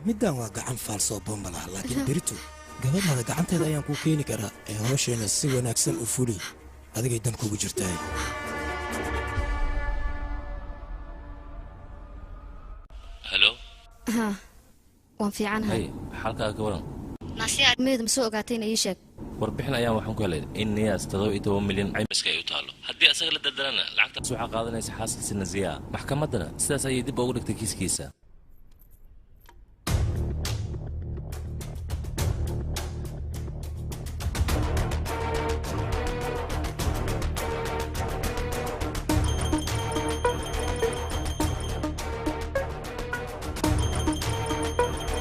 middan waa gacan faalsoo bomba laha laakiin berito gabadhaada gacanteeda ayaan kuu keeni karaa ee hawsheena si wanaagsan u fuli adigay dan kugu jirtaay halo haa waan fiicanahay xalkaaga ka waran naasiya meed ma soo ogaatayna ii sheeg warbixin ayaan waxaan ku helay in niyaas 17 milyan caymiska ay u taalo haddii asaga la daldalana lacagtaas waxaa qaadanaysa xaaskiisa naziya maxkamaddana sidaas ayay dib ugu dhigtay kiiskiisa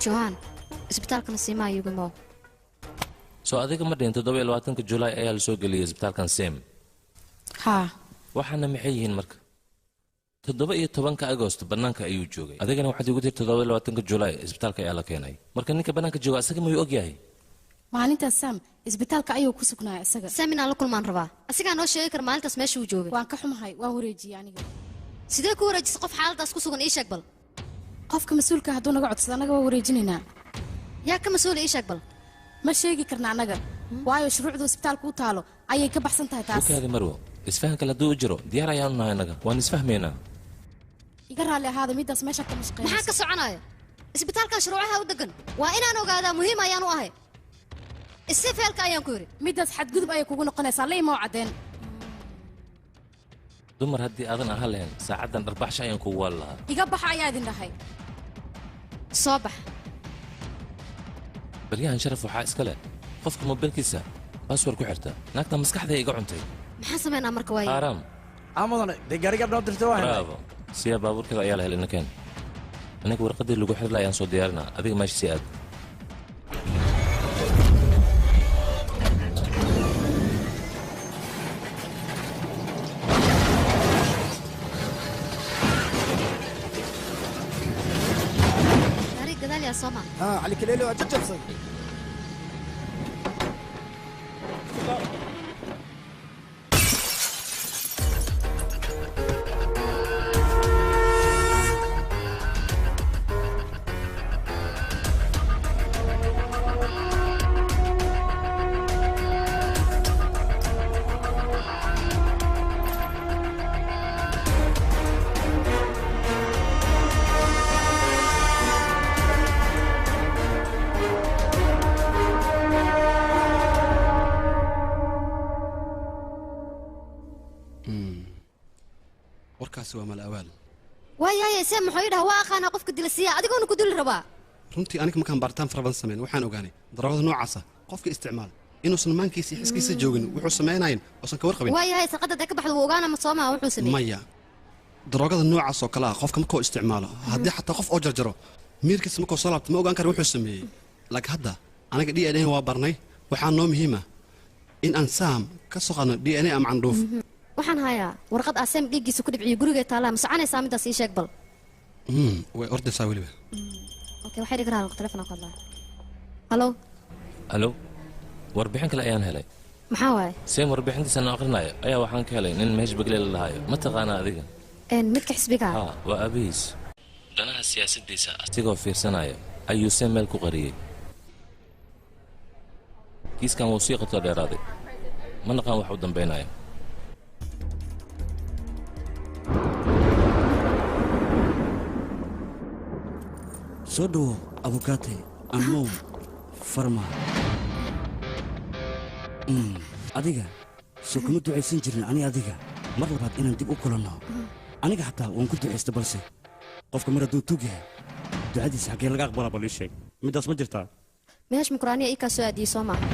johan isbitaalkana siimaa yugimo soo adiga ma dhihin 27 julaay ayaa la soo geliyay isbitaalkan sim haa waxaana maxay yihiin marka 17 agosto bannaanka ayuu joogay adigana waxaad igu tiri 27 julaay isbitaalka ayaa la keenay marka ninka bannaanka jooga asaga miyuu og yahay maalintaas sam isbitaalka ayuu ku sugnaa isaga sam inaan la kulmaan rabaa asigaa noo sheegi kara maalintaas meesha uu joogay waan ka xumahay waan wareejiyey aniga sidee ku wareejisa qof xaaladaas ku sugan ii sheeg bal qofka mas-uulka hadduu naga codsado annaga waa wareejinaynaa yaa ka mas-uula ii sheeg bal ma sheegi karna annaga waayo shuruucdu isbitaalku u taalo ayay ka baxsan tahay taas وكادي مروه isfahan kale hadduu u jiro diyaar ayaanu nahay annaga waan isfahmaynaa iga raalli ahaada midaas meesha ka mashqeynayso maxaa ka soconaya isbitaalkan shuruucaha u degan waa inaan ogaadaa muhiim ayaan u ahay isifeelka ayaan ku yidhi midaas xadgudub ayay kugu noqonaysaa la imoo caddeen dumar haddii aadan ahaan lahayn saacaddan dharbaxsha ayaan kugu waali lahaa iga baxa ayaa idin dhahay soo bax baryahan sharaf waxaa iska leh qofka mobilkiisa baaswar ku xirta naagta maskaxday iga cuntay maxaan samaynaa marka waaye aaraam mudane dee gaariga noo dirta waa bravo siya baabuurkeeda ayaa la helay nakeen aniga warqaddii lagu xirla ayaan soo diyaarinaa adiga meesha sii aad gaari gadaal yaa soo maa علي كليلي وجبسن warkaasi waa mal awaal waayahay see muxuu yidhaha waa aqaanaa qofka dila siiya adigoona ku dili rabaa runtii aniga markaan baaritaan fara badan samayn waxaan ogaanay daroogada noocaasa qofka isticmaal inuusan maankiisa iyo xiskiisa joogin wuxuu samaynayn oosan ka warqabin waayahay saqadda dee ka baxda wuu ogaana ma soo maha wuxuu sameeyey maya daroogada noocaas oo kale ah qofka markuu isticmaalo haddii xataa qof oo jarjaro miirkiisa markuu soo laabto ma ogaan kara wuxuu sameeyey laakiin hadda aniga d n a waa barnay waxaa noo muhiima in aan saam ka soo qaadno d n a ama candhuuf waxaan hayaa warqad aseem dhiiggiisa ku dhibciyo gurigay taallaa ma soconaysaa midaas ii sheeg bal way ordaysaa weliba okay waxay dhigi rahaa telefoon ku hadlaa halo halo warbixin kale ayaan helay maxaa waaye seen warbixintiisana aqrinayo ayaa waxaan ka helay nin meesh bagle la lahayo ma taqaanaa adiga midka xisbiga ha waa aabihiis danaha siyaasaddiisa asigoo fiirsanaya ayuu see meel ku qariyey kiiskan wuu sii qabtoo dheeraaday ma naqaan wax u dambaynayo soo dhawo abukaate amow farma adiga soo kuma ducaysan jirin ani adiga mar labaad inaan dib u kulanno aniga xataa waan ku ducaysta balse qofka mar hadduu tug yahay ducadiisa xaggee laga aqbalaa bal ii sheeg middaas ma jirtaa meesh mukraaniya ii kaa soo aadiyey soo maaha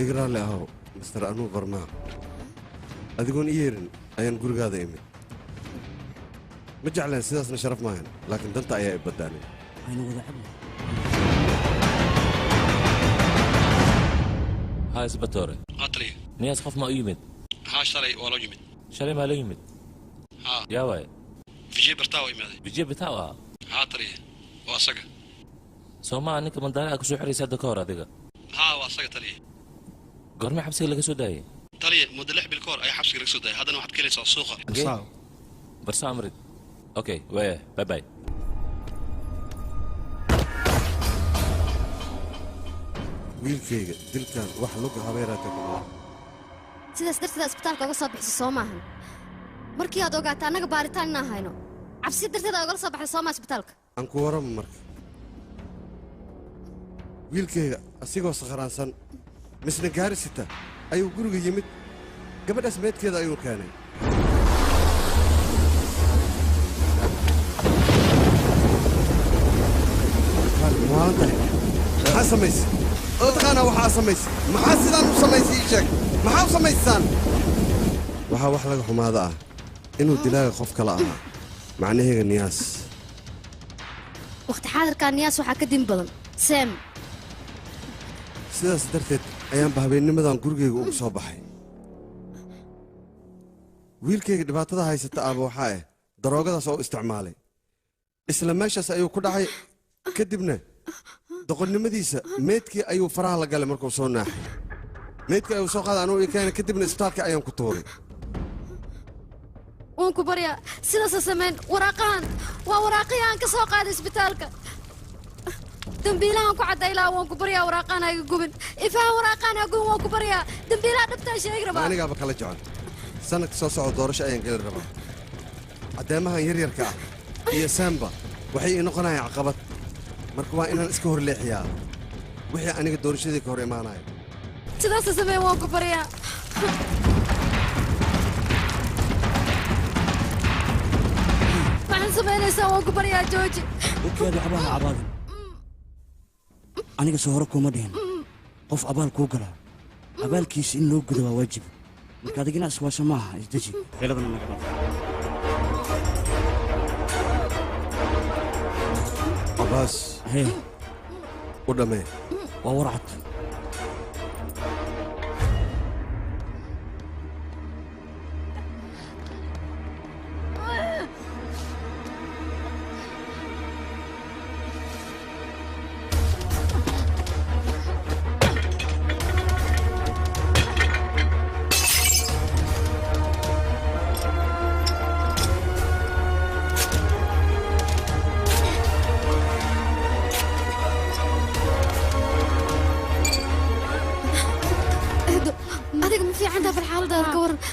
igraalle ahow mister anuu barmaa adigoon ii yeerin ayaan gurigaada imid ma jecleen sidaasna sharaf maahan laakiin danta ayaa i baddaanay aynu wada cabna ها اسبتوري هاتلي نياس خوف ما يمد ها شري ولا يمد شري ما لا يمد ها يا واي في جيب برتاو يمد بيجيب بتاعها هاتلي واسقة سوما انك من دارك سو حريسه دكور اديga ها واسقة تلي قرمي حبسي laga soo daayay تلي مدلح بالكور اي حبسي laga soo daayay hadana waxaad kaleeysaa suuqa برسا امرد اوكي باي باي wiilkayga dilkan wax luga habeeraata kuma sidaas darteed isbitaalka uga soo bixiso soo maahan markii aad ogaataa annaga baaritaan inaan hayno cabsi darteed aad ogala soo baxday soo maa isbitaalka aan ku warama marka wiilkayga asigoo sakharaansan misna gaari sita ayuu guriga yimid gabadhaas meedkeeda ayuu keenay maalantahay maxaa samaysay taqaanaa waxaa samaysay maxaa sidaan u samaysay ii sheeg maxaa u samaysaan waxaa wax laga xumaada ah inuu dilaaga qof kale ahaa macnaheega niyaas waqti xaadirkaa niyaas waxaa ka din badan seem sidaas darteed ayaanba habeennimadan gurigayga ugu soo baxay wiilkayga dhibaatada haysata aaba waxaa ah daroogadaas oo isticmaalay isla meeshaas ayuu ku dhacay kadibna doqonnimadiisa meydkii ayuu faraha la galay markuu soo naaxay meydkii ayuu soo qaaday anuu ii keenay kadibna isbitaalka ayaan ku tuuray waan ku baryaa sidaasa samayn waraaqahan waa waraaqihii aan ka soo qaaday isbitaalka dambiilahan ku cadday ilaa waan ku baryaa waraaqaan hayga gubin ifaha waraaqaan ha gubin waan ku baryaa dambiilaha dhabtaa sheegi rabaa anigaaba kala jecel sanadka soo socda doorasho ayaan geli rabaa caddeemahan yaryarka ah iyo saamba waxay ii noqonayaan caqabad marka waa inaan iska hor leexiyaa wixii aniga doorashadii ka hor imaanaya sidaasa samee waan ku baryaa maxaan samaynaysaa waan ku baryaa jooji ukeeda cabaha cabaadin aniga soo hore kuma dhihin qof abaal kuu gala abaalkiisa in loo gudo waa waajib marka adigina iswaasho maaha isdeji xeeladana naga dhaf abaas hee u dhammee waa warcad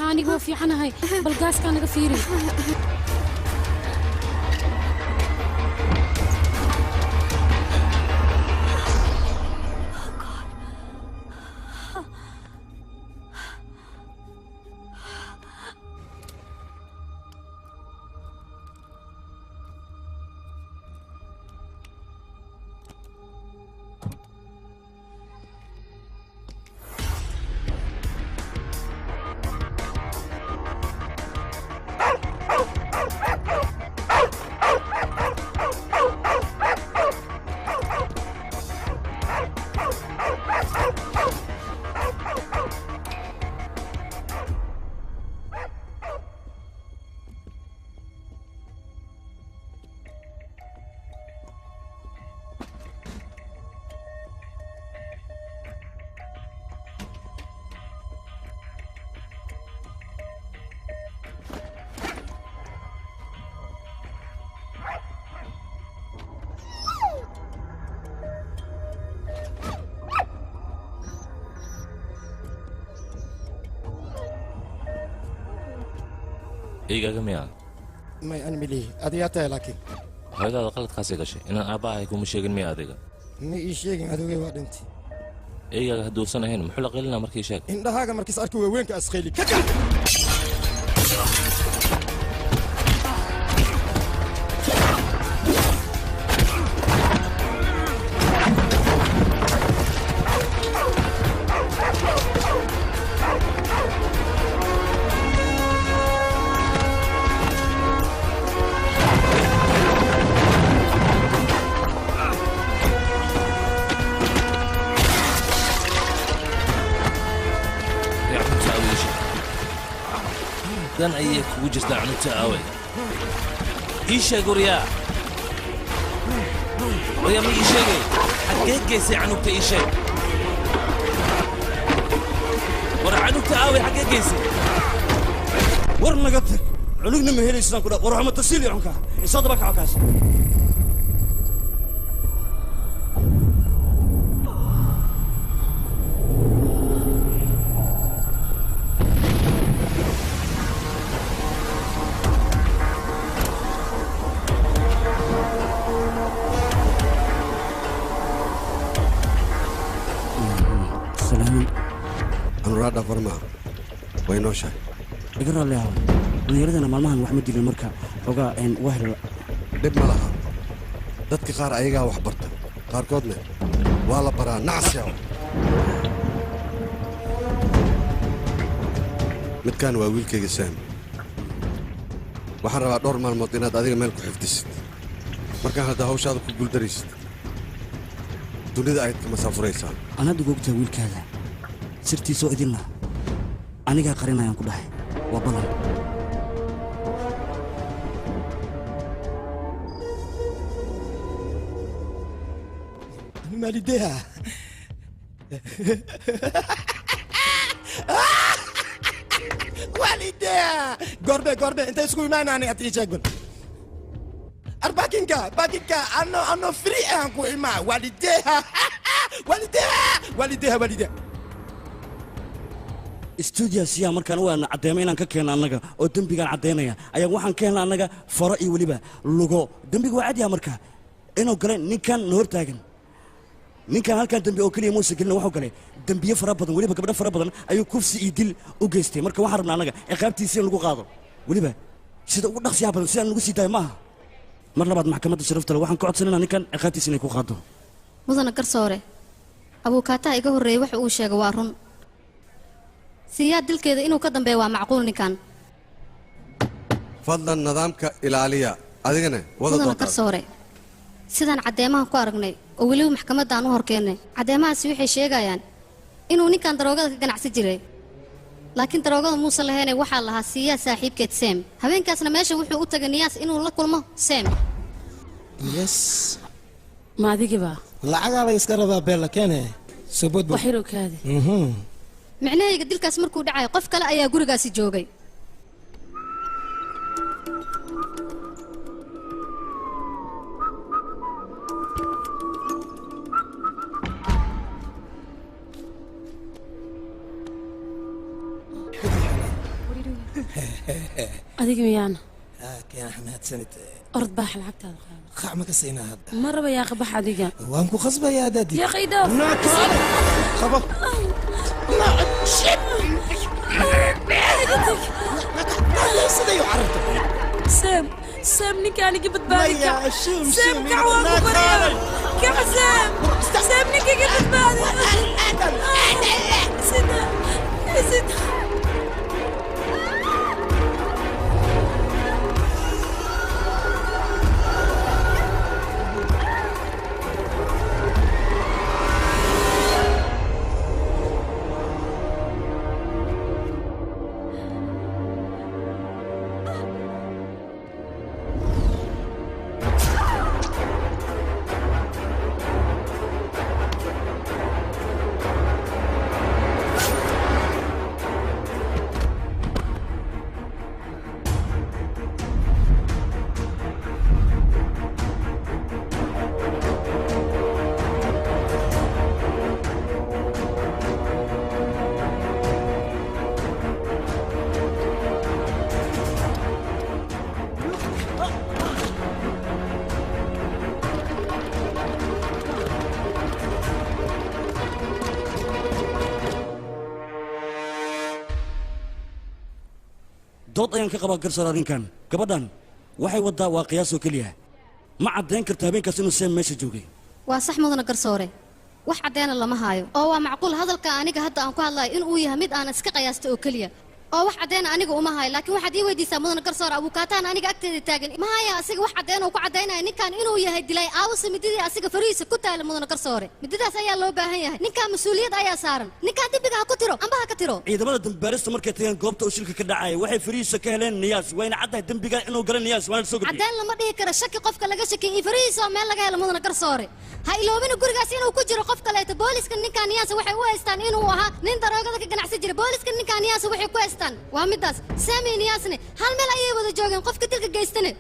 anigu waa fiicanahay bal gaaskaa naga fiiri eygaaga miyaa may an milihi adigaa tahay laakiin hooyadaada qaladkaasay gashay inaan aabbahay kuma sheegin miya adiga ma ii sheegin adogay waa dhintay eygaaga hadduusan ahayn muxuu la qelinaa markii sheeg indhahaaga markiis arki waaweynka asqayli ka kac dan ayay kugu jirtaa cunugta aaway ii sheeg waryaa waryaa ma ii sheegay xaggee geysay canugta ii sheeg war canugta aaway xaggee geysay war naga tag cunugna ma helaysaan ku dha war waxma tasiili cunka isoo daba kaco kaas anuradha farma way nooshahay iga raalli ahaw dhallinyaradana maalmahan wax ma dilin marka xoogaa wahel dhib ma laha dadka qaar ayagaa wax barta qaarkoodna waa la baraa nacsiyaw midkaan waa wiilkayga saami waxaan rabaa dhowr maalmood inaad adiga meel ku xifdisid markaan haddaa hawshaada ku guuldaraysid dunida ayaad ka masaafuraysaa anaad uga ogtahay wiilkaada sirtiisoo idinna anigaa qarinayaan ku dhahay waa balan malideha walideha gorbe gorbe intay isku imaanaani at ii sheeg bal باكينكا أنا فري أنكو إما والديها والديها studio siya markaan waan cadeemay inaan ka keenno annaga oo dambigaan cadeynaya ayaan waxaan ka helnaa annaga faro iyo weliba lugo dambiga waa cadiya marka inuu galay ninkan hor taagan ninkan halkan dambi oo kaliya muusa gelin wuxuu galay dambiye fara badan weliba gabdho fara badan ayuu kufsi iyo dil u geystay marka waxaan rabnaa annaga ciqaabtiisa in lagu qaado weliba sida ugu dhaqsiyaha badan sidaan lagu sii daayo maaha mar labaad maxkamadda sharafta leh waxaan ka codsanaynaa ninkan ciqaabtiisa inay ku qaado mudana garsoore abuukaataha iga horreeyey waxa uu sheegay waa run siyaa dilkeeda inuu ka dambeeyo waa macquul ninkan fadlan nidaamka ilaaliya adigana wada mudana garsoore sidaan caddeemahan ku aragnay oo weliba maxkamadda aan u horkeennay caddeemahaasi waxay sheegayaan inuu ninkan daroogada ka ganacsi jiray laakiin daroogada muuse lahaynay waxaa lahaa siiyaa saaxiibkeed seem habeenkaasna meesha wuxuu u tagay niyaas inuu la kulmo seem yes ma adigiba lacagaa la iska rabaa beella keene sobodbo waxiro kaadi micnahayga dilkaas markuu dhacayo qof kale ayaa gurigaasi joogay adiga miyaana كان حماد سنة أرد باح العقد خاع ما كسينا هذا مرة يا أخي بح عليك وانكو خصبة يا دادي يا أخي دوف خبر سام نكاني قبت بالك سام كعوان وبريم سام نكي قبت بالك سيدا dood ayaan ka qabaa garsoor arrinkan gabadhan waxay wadaa waa qiyaas oo keliya ma caddayn karta habeenkaas inuu seem meesha joogay waa sax mudana garsoore wax caddeena lama haayo oo waa macquul hadalka aniga hadda aan ku hadlayo inuu yahay mid aan iska qiyaasta oo keliya oo wax caddeena aniga uma hayo laakiin waxaad ii weydiisaa mudana garsoore abuukaatahan aniga agteeda taagan ma haya asiga wax caddeena oo ku caddaynaya ninkan inuu yahay dilay aawase mididii asiga farihiisa ku taala mudana garsoore mididaas ayaa loo baahan yahay ninkan mas-uuliyad ayaa saaran ninkan dembiga ha ku tiro amba ha ka tiro ciidamada dambaarista markay tageen goobta uu shilka ka dhacaya waxay farihiisa ka heleen niyaas wayna caddahay dembiga inuu gala niyaas waana soo gudbiyey caddeyn lama dhihi karo shaki qofka laga shakiyay iyo farihiisa oo meel laga helo mudana garsoore ha iloobina gurigaas inuu ku jiro qof kaleeto booliska ninkan niyaasa waxay u haystaan inuu ahaa nin daroogada ka ganacsi jiray booliska ninkan niyaasa waxay ku haystaan waa midaas saami niyaasne hal meel ayay wada joogeen qofka dilka geystane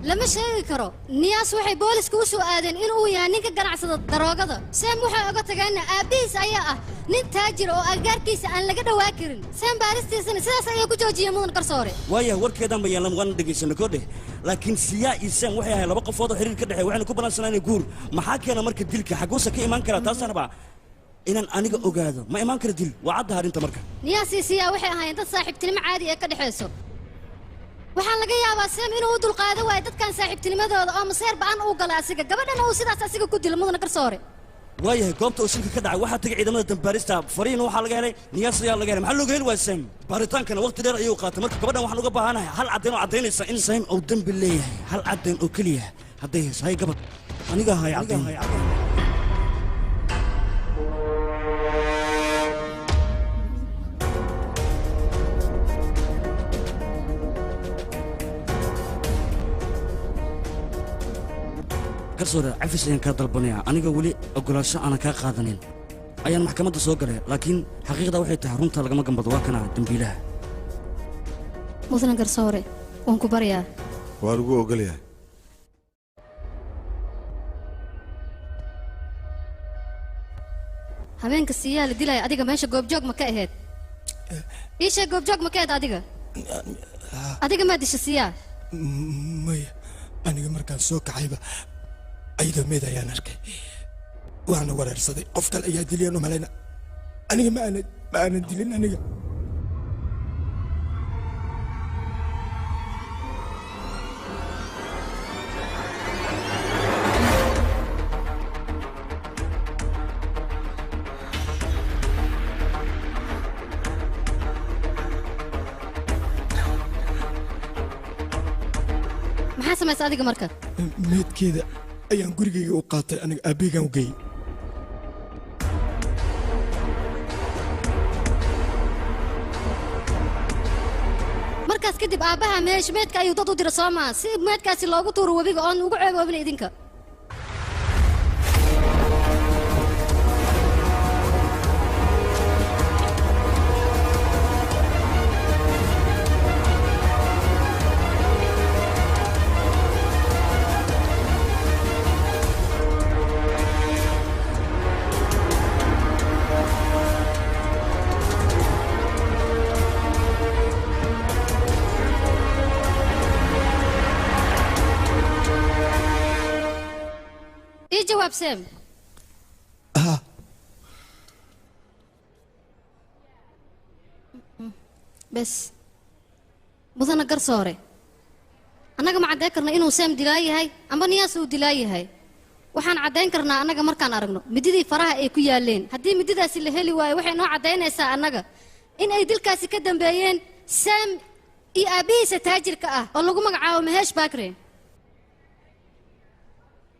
lama sheegi karo niyaas waxay booliska u soo aadeen inuu yahay ninka ganacsada daroogada saam waxay oga tageen aabihiis ayaa ah nin taajir oo agaarkiisa aan laga dhawaa karin saam baaristiisana sidaas ayay ku joojiyeen mudan garsoore waayahay warkeedan bayaan lama dhegaysano koodhe laakiin siyaa iyo saam waxay ahayd laba qofood oo xiriir ka dhexeey waxayna ku balansanayn guur maxaa keena marka dilka xaguusa ka imaan karaa taasaan rabaa inaan aniga ogaado ma imaan kara dil waa cadda arrinta marka niyaas iyo siyaa waxay ahaayeen dad saaxiibtinimo caadi ee ka dhexayso waxaa laga yaabaa seem inuu u dulqaado waayo dadkan saaxiibtinimadooda oo maseer ba'an uu gala asiga gabadhana uu sidaas asiga ku dilo mudana garsoore waayahay goobta uu shilka ka dhacay waxaa tagay ciidamada dambaarista fariina waxaa laga helay niyaas ayaa laga helay maxaa looga heli waaya seem baaritaankana waqti dheer ayuu qaatay marka gabadhan waxaan uga baahanahay hal caddayn oo caddaynaysa in seem uu dembi leeyahay hal caddayn oo keliya hadday hayso hay gabadh aniga hay caddayn garsoore cafis ayaan kaa dalbanayaa aniga weli ogolaansho aanan kaa qaadanin ayaan maxkamadda soo galay laakiin xaqiiqda waxay tahay runta lagama gambado waa kana dembiilaha mudana garsoore waan ku baryaa waa lagu ogolyahay habeenka siiyaa la dilaya adiga meesha goobjoog ma ka ahayd ii sheeg goobjoog ma ka ahayd adiga maa disha siiyaa maya aniga markaan soo kacayba ayadoo meed ayaan arkay waana wareersaday qof kale ayaa diliyaan u malayna aniga ma aanan dilin aniga maxaa samaysa adiga marka meedkeeda ayaan gurigayga u qaatay aniga aabbeegaan u geeyey markaas kadib aabbaha meedka ayuu dad u dira soo maa si meedkaasi loogu tuuro webiga oon ugu ceeboobin idinka جواب سام بس مدن قرصوري أنا ما عدين كرنا إنه سام دلاي هاي أما نياس ودلاي هاي وحن عدين كرنا أنا مركان أرجنو مديدي فراه إيكويا لين هدي مديدة سل هلي واي وحين نوع عدين إسا أنا إن أيدل كاسي كدم بيين سام أبي ستهاجر كأه والله قوم عاو مهاش باكرين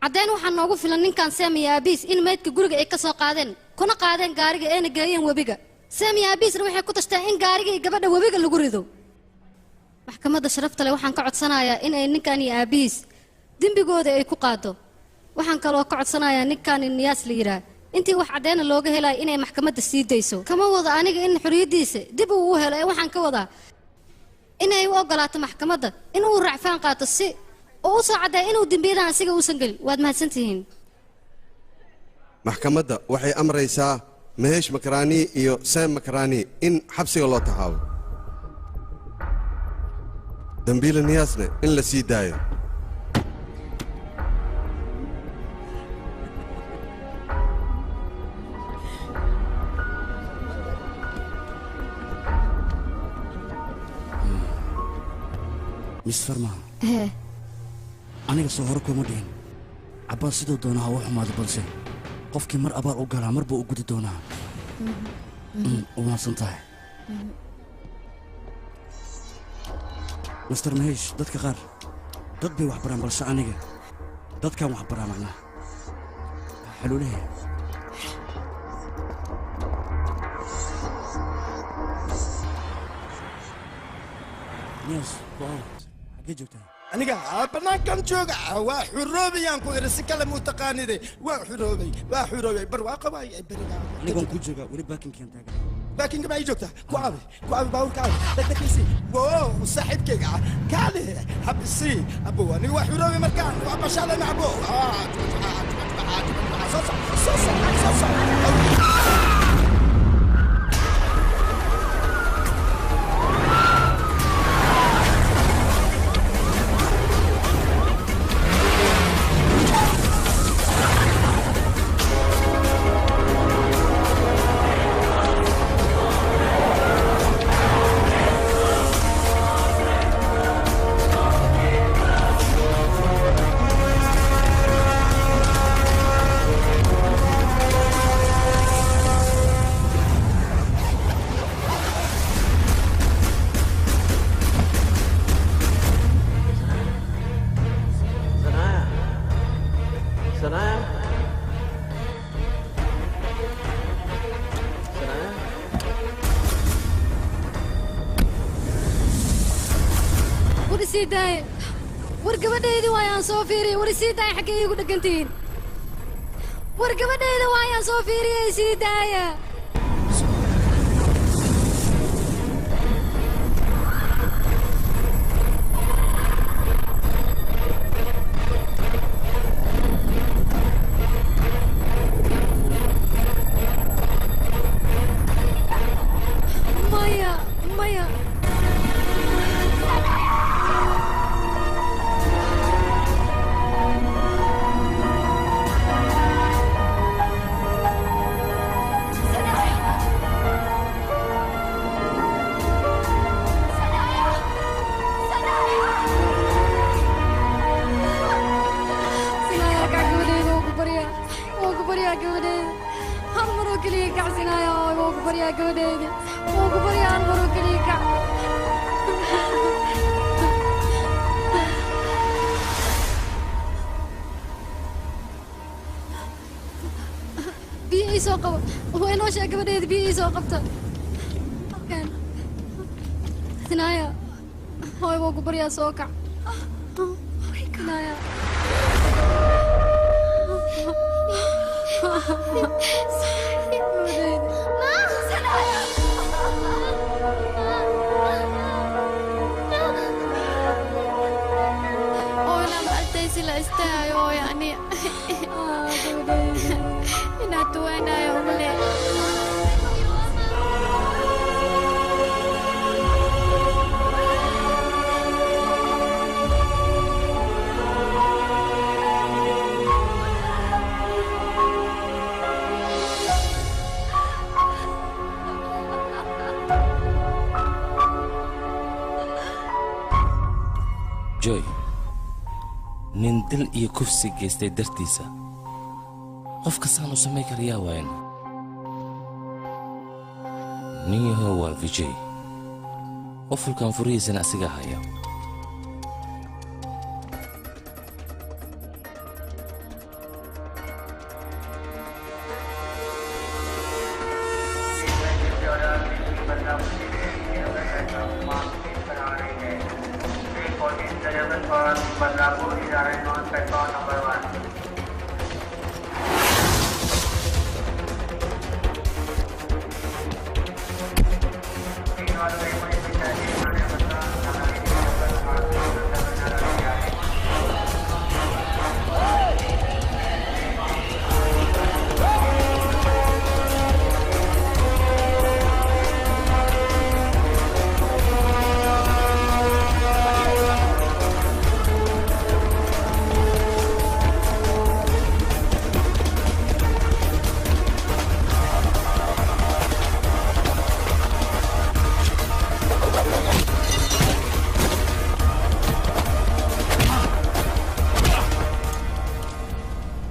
عدين waxaan noogu filan ninkan Saamiya Abis in meedka guriga ay ka soo qaadeen kuna qaadeen gaariga ee geeyeen webiga Saamiya Abis waxay ku tashteen in gaariga iyo gabadha webiga lagu rido maxkamadda sharafta leh waxaan ka codsanayaa in ay ninkan iyo Abis dambigooda ay ku qaado waxaan kaloo ka codsanayaa ninkan Niyaas la yiraahdo intii wax cadeena looga helay inay maxkamadda sii dayso kama wada aniga in xuriyadiisa dib uu helo waxaan ka wadaa inay u ogolaato maxkamadda in uu racfaan qaato si oo soo caday inuu dambiilaha asiga uusan galin waad mahadsantihiin maxkamadda waxay amraysaa Maheesh Makrani iyo Sam Makrani in xabsiga loo taxaabo dambiila Niyaasna in la sii daayo Miss Farma aniga soo hor kuma dhihin Abbas sidoo doona ha wax xumaado balse qofkii mar abaal u galaa marba u gudi doonaa waa santahay Mr. Maheesh dadka qaar dad bay wax baraan balse aniga dadkan wax baraan macnaha xaluulaha Yes, wow. Xagee joogtaa aniga banaankan jooga waa xuroobayaan ku irsi kala mutaqaanide waa xuroobay barwaaqo waa bariga aniga ku jooga wali baakinkan taagan baakinka ma joogta ku aabi baawul ka dadkiisi wow saaxiibkayga kaale habsi abo aniga waa xuroobay markaan waa bashaale macbo ورسيداي ورقبديدي ويان صوفيري ورسيداي حقي يقول دقنتين ورقبديدي ويان صوفيري سيدايا baryaa gabadheeda hal maroo keliya kacsinaayo waa ku baryaa gabadheeda waa ku baryaa hal maroo keliya kac biyo ii soo qabo waa inoo sheeg gabadheeda biyo ii soo qabta Sinaya hooy waa ku baryaa soo kac Sinaya أنا بعتي سلا استايو يعني هنا توينا يا ولي joy nin dil iyo kufsi geystay dartiisa qof kastaan u samay karayaa waayn nin yahow waa vijay qofulkan furihiisana asigaa haya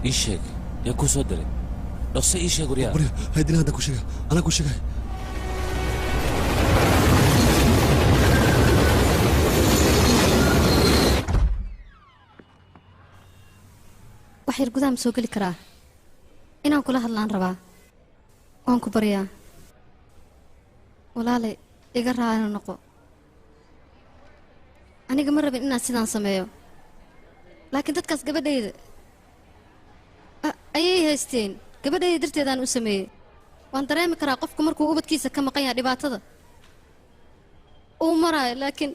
إيشك يا كوسو دري لو سي إيشك وريا هيدي هذا كوشيك أنا كوشيك waxyar gudaha ma soo geli karaa inaan kula hadlaan rabaa waan ku baryaa walaale iga raacina noqo aniga ma rabin inaan sidaan sameeyo laakiin dadkaas gabadhayda ayay haysteen gabadhayda darteedaan u sameeyey waan dareemi karaa qofku markuu ubadkiisa ka maqan yahay dhibaatada uu maraayo laakiin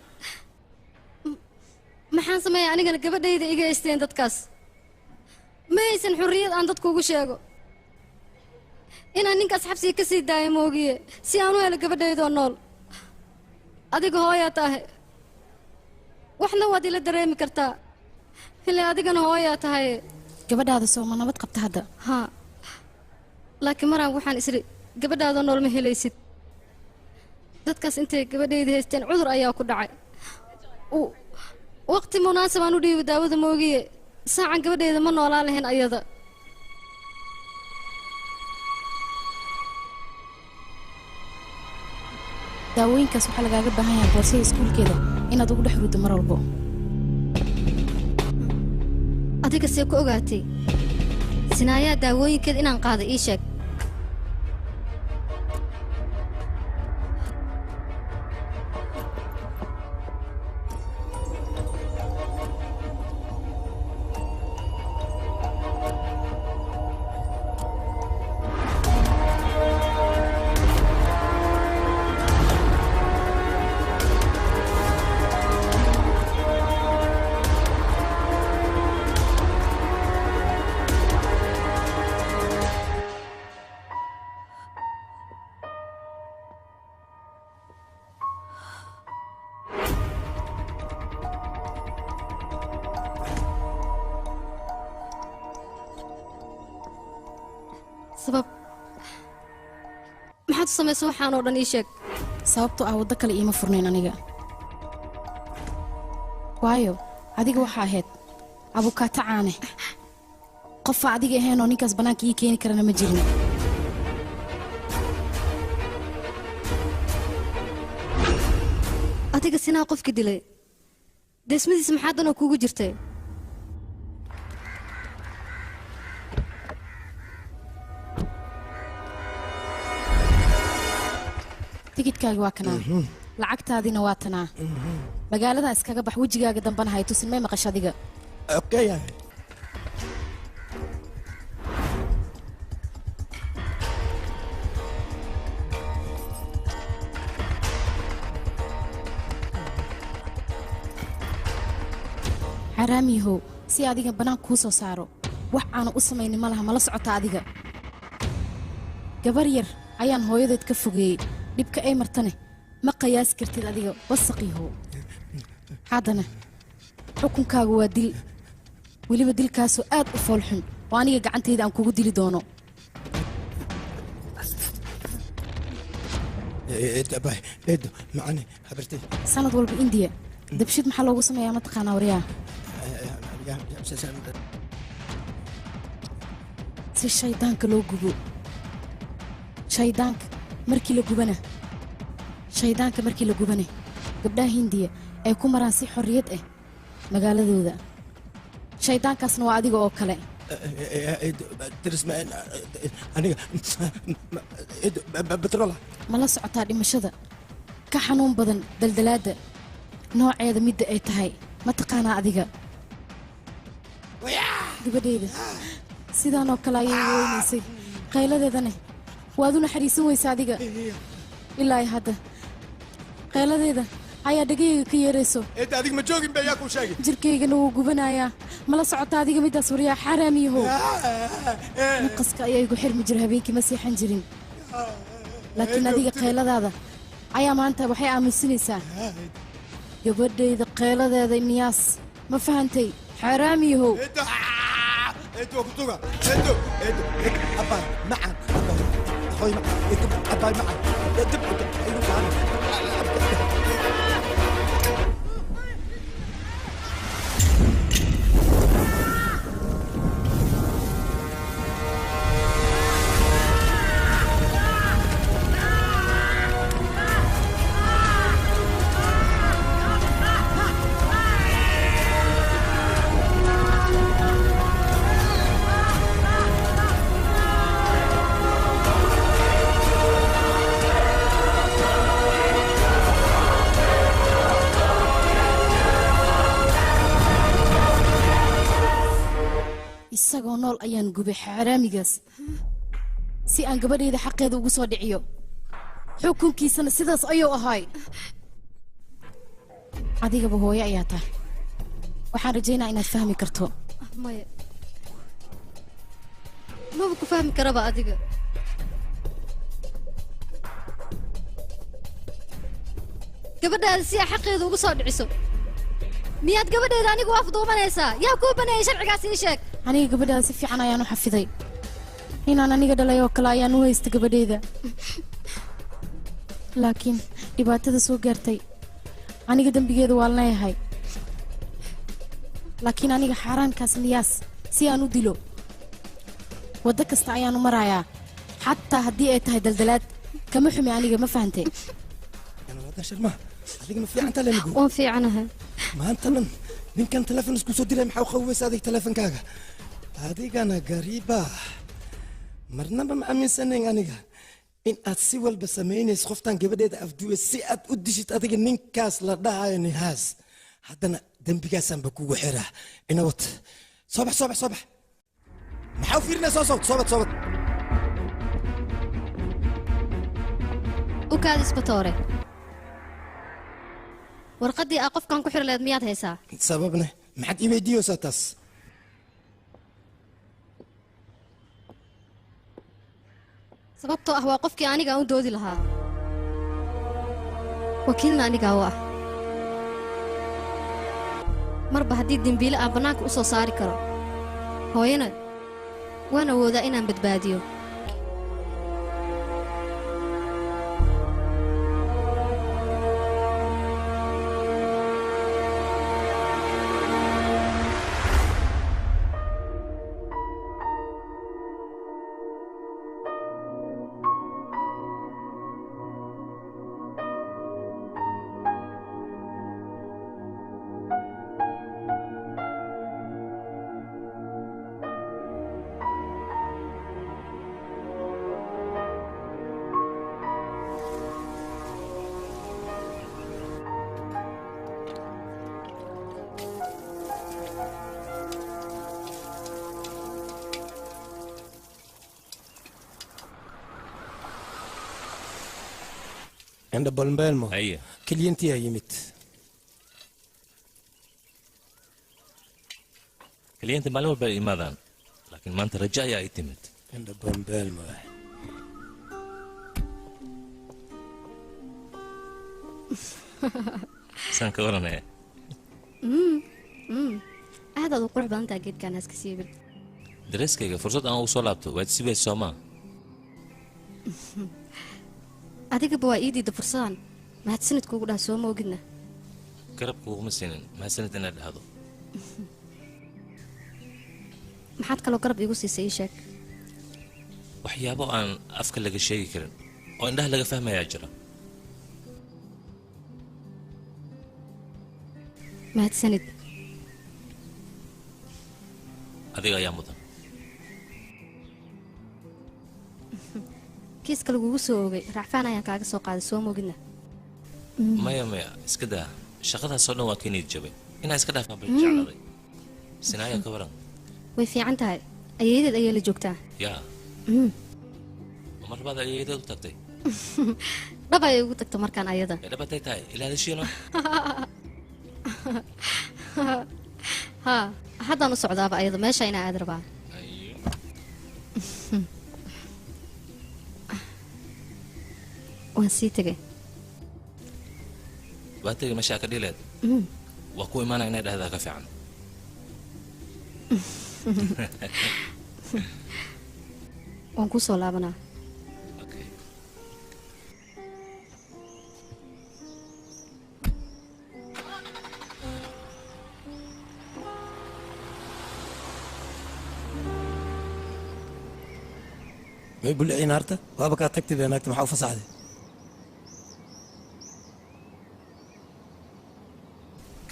maxaan sameeyaa anigana gabadhayda iga haysteen dadkaas ma haysan xurriyad aan dadku ugu sheego inaan ninkaas xabsiga ka sii daayo moogiye si aan u helo gabadhaydoo nool adiga hooyaa tahay waxna waad ila dareemi kartaa ilaa adigana hooyaa tahay gabadhaada soo ma nabad qabta hadda haa laakiin maraan waxaan isri gabadhaadoo nool ma helaysid dadkaas intay gabadhayda haysteen cudur ayaa ku dhacay waqti munaasab aan u dhiibo daawada moogiye saacan gabadhayda ma noolaan lahayn ayada daawooyinkaas waxaa lagaaga baahan yahay boorsada iskuulkeeda inaad ugu dhex ruddo mar walbo adiga see ku ogaatay sinaayaa daawooyinkeeda inaan qaada ii sheeg sabab maxaad u samaysa waxaan oo dhan ii sheeg sababtoo ah waddo kale iima furnayn aniga waayo adiga waxaa ahayd abukaato caane qofa adiga ahayn oo ninkaas bannaanka ii keeni karana ma jirin adiga sinaa qofka dilay deesmadiisa maxaa danoo kuugu jirtay tigidkaaga waa kanaa lacagtaadina waa tanaa magaalada iskaga bax wejigaaga dambana hay tusin may maqash adiga okay xaraamiyahow si adiga bannaan kuu soo saaro wax aanu u samaynin ma laha mala socota adiga gabar yar ayaan hooyadeed ka fogeeyey dhibka ay martane ma qiyaasi kartid adiga wasaqiihow haddana xukunkaagu waa dil weliba dilkaasoo aad u foolxun oo aniga gacantayda aan kugu dili doono macani habartay sanad walba indiya dabshid maxaa loogu sameeyaa mataqaanaa waryaa si shaydaanka loo gubo shaydaanka markii la gubana gabdhaha hindiya ay ku maraan si xorriyad ah magaaladooda shaydaankaasna waa adiga oo kale mala socotaa dhimashada ka xanuun badan daldalaadda nooceeda midda ay tahay ma taqaanaa adiga gabadheyda sidaanoo kale ayay weynaysay qayladeedane waad u naxariisan weysa adiga ilaa ay hadda qayladeeda ayaa dhegayga ka yeerayso adiga ma joogin ba ayaa kuu sheegay jirkaygana wuu gubanayaa mala socota adiga middaas waryaa xaaraamiyahow naqaska ayaa igu xirmi jira habeenkii ma seexan jirin laakiin adiga qayladaada ayaa maanta waxay aaminsanaysaa gabadhayda qayladeeda niyaas ma fahantay xaaraamiyahow isagoo nool ayaan gubay xaaraamigaas si aan gabadhayda xaqeeda ugu soo dhiciyo xukunkiisana sidaas ayuu ahaay adigaba hooyo ayaa tahay waxaan rajaynaa inaad fahmi karto maya maba ku fahmi karaba adiga gabadhaada si aa xaqeeda ugu soo dhiciso miyaad gabadheeda anigu afduumanaysaa yaa kuu baneeyay sharcigaas ii sheeg aniga gabadhaada si fiican ayaan u xafiday inaan aniga dhalay oo kale ayaan u haysta gabadheeda laakiin dhibaatada soo gaartay aniga dembigeeda waa leeyahay laakiin aniga xaaraankaas niyaas si aan u dilo waddo kasta ayaan u marayaa xataa haddii ay tahay daldalaad kama xumi aniga ma fahantay waan fiicanahay maanta dhan ninkan telefon isku soo diray maxaa u qaweysa adig telefonkaaga adigana gariiba marnaba ma aaminsanayn aniga in aad si walba samaynayso qoftaan gabadheeda afduwe si aad u dishid adiga ninkaas la dhahayo nihaas haddana dembigaasaanba kugu xiraa ina wat soo bax maxaa u fiirinaya soobad u kaad isbatoore warqaddii aa qofkan ku xiri leed miyaad haysaa sababne maxaad ii weydiiyeysaa taas sababtoo ah waa qofkii aniga aan u doodi lahaa wakiilna anigaa u ah marba haddii dembiile aan bannaanka u soo saari karo hooyana waan awoodaa inaan badbaadiyo عند بولمبيلمو هي كلينتي يمت كلينتي معلومة بالإيمادان لكن ما أنت رجع يا يتمت عند بولمبيلمو سان كورنا aad aad u qurux badan tahay geedkan haska siibin دريسكيga fursad aan ugu soo laabto waad sibaysaa Soomaa adigaba waa ii diida fursadan mahadsanid kuugu dhaha soo moogidna garab kuuguma siinin mahadsanid inaad dhahdo maxaad kaloo garab iigu siisay ii sheeg waxyaabo aan afka laga sheegi karin oo indhaha laga fahmayaa jira mahadsanid adiga ayaa mudan kiiska lagugu soo oogay raacfaan ayaan kaaga soo qaaday soo moogidna maya iska daa shaqadaasoo dhan waa ka niyad jabay inaa iska dhaafaan bay jecladay sinaaya ka waran way fiican tahay ayeeyadeed ayay la joogtaa yaa mar labaad ayeeyadeed u tagtay dhab ayay ugu tagta markaan ayada dhabatay tahay ilaalishiino ha haddaan u socdaaba ayada meesha inaa aad rabaa waan sii tegay waa tegay meeshaa ka dhileed waa ku imaanaya inay dhahdaa ka fiican waan kuu soo laabanaa ما يقول لي نارته وابك تكتب هناك محاو فصاحدي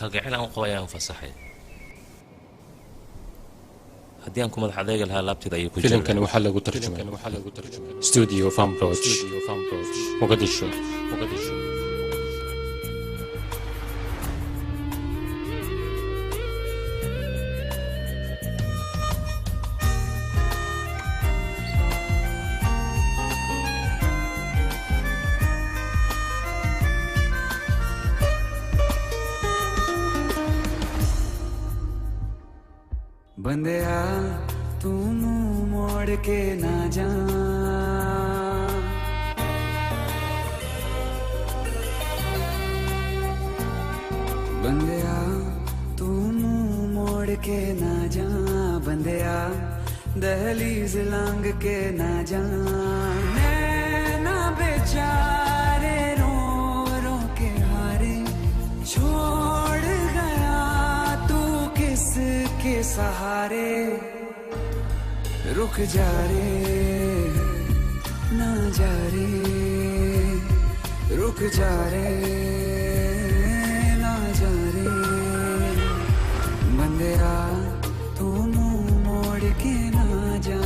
kalgacayl aan u qabo ayaan fasaxay haddii aan ku madax adeega lahaa laabteeda ayay ku jiraan filimkani waxaa lagu tarjumay studio Famroach Mogadishu बंदिया तू मुंह मोड़ के ना जा बंदिया तू मुंह मोड़ के ना जा बंदिया दहलीज लांग के ना जा नैना बेचारे रो रो के हारे छोड़ गया तू किसके सहारे रुक जा रे ना जा रे रुक जा रे ना जा रे बंदिया तू मुंह मोड़ के ना जा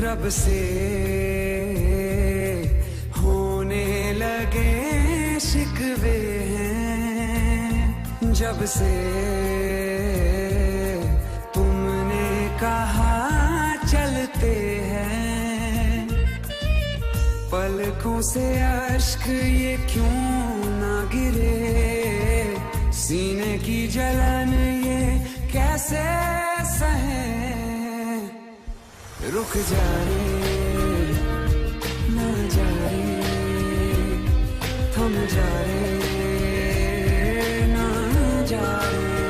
रब से होने लगे शिकवे हैं जब से तुमने कहा चलते हैं पलकों से अश्क ये क्यों ना गिरे सीने की जलन ये कैसे सहे रुक जा रे ना जा रे थम जा रे ना जा रे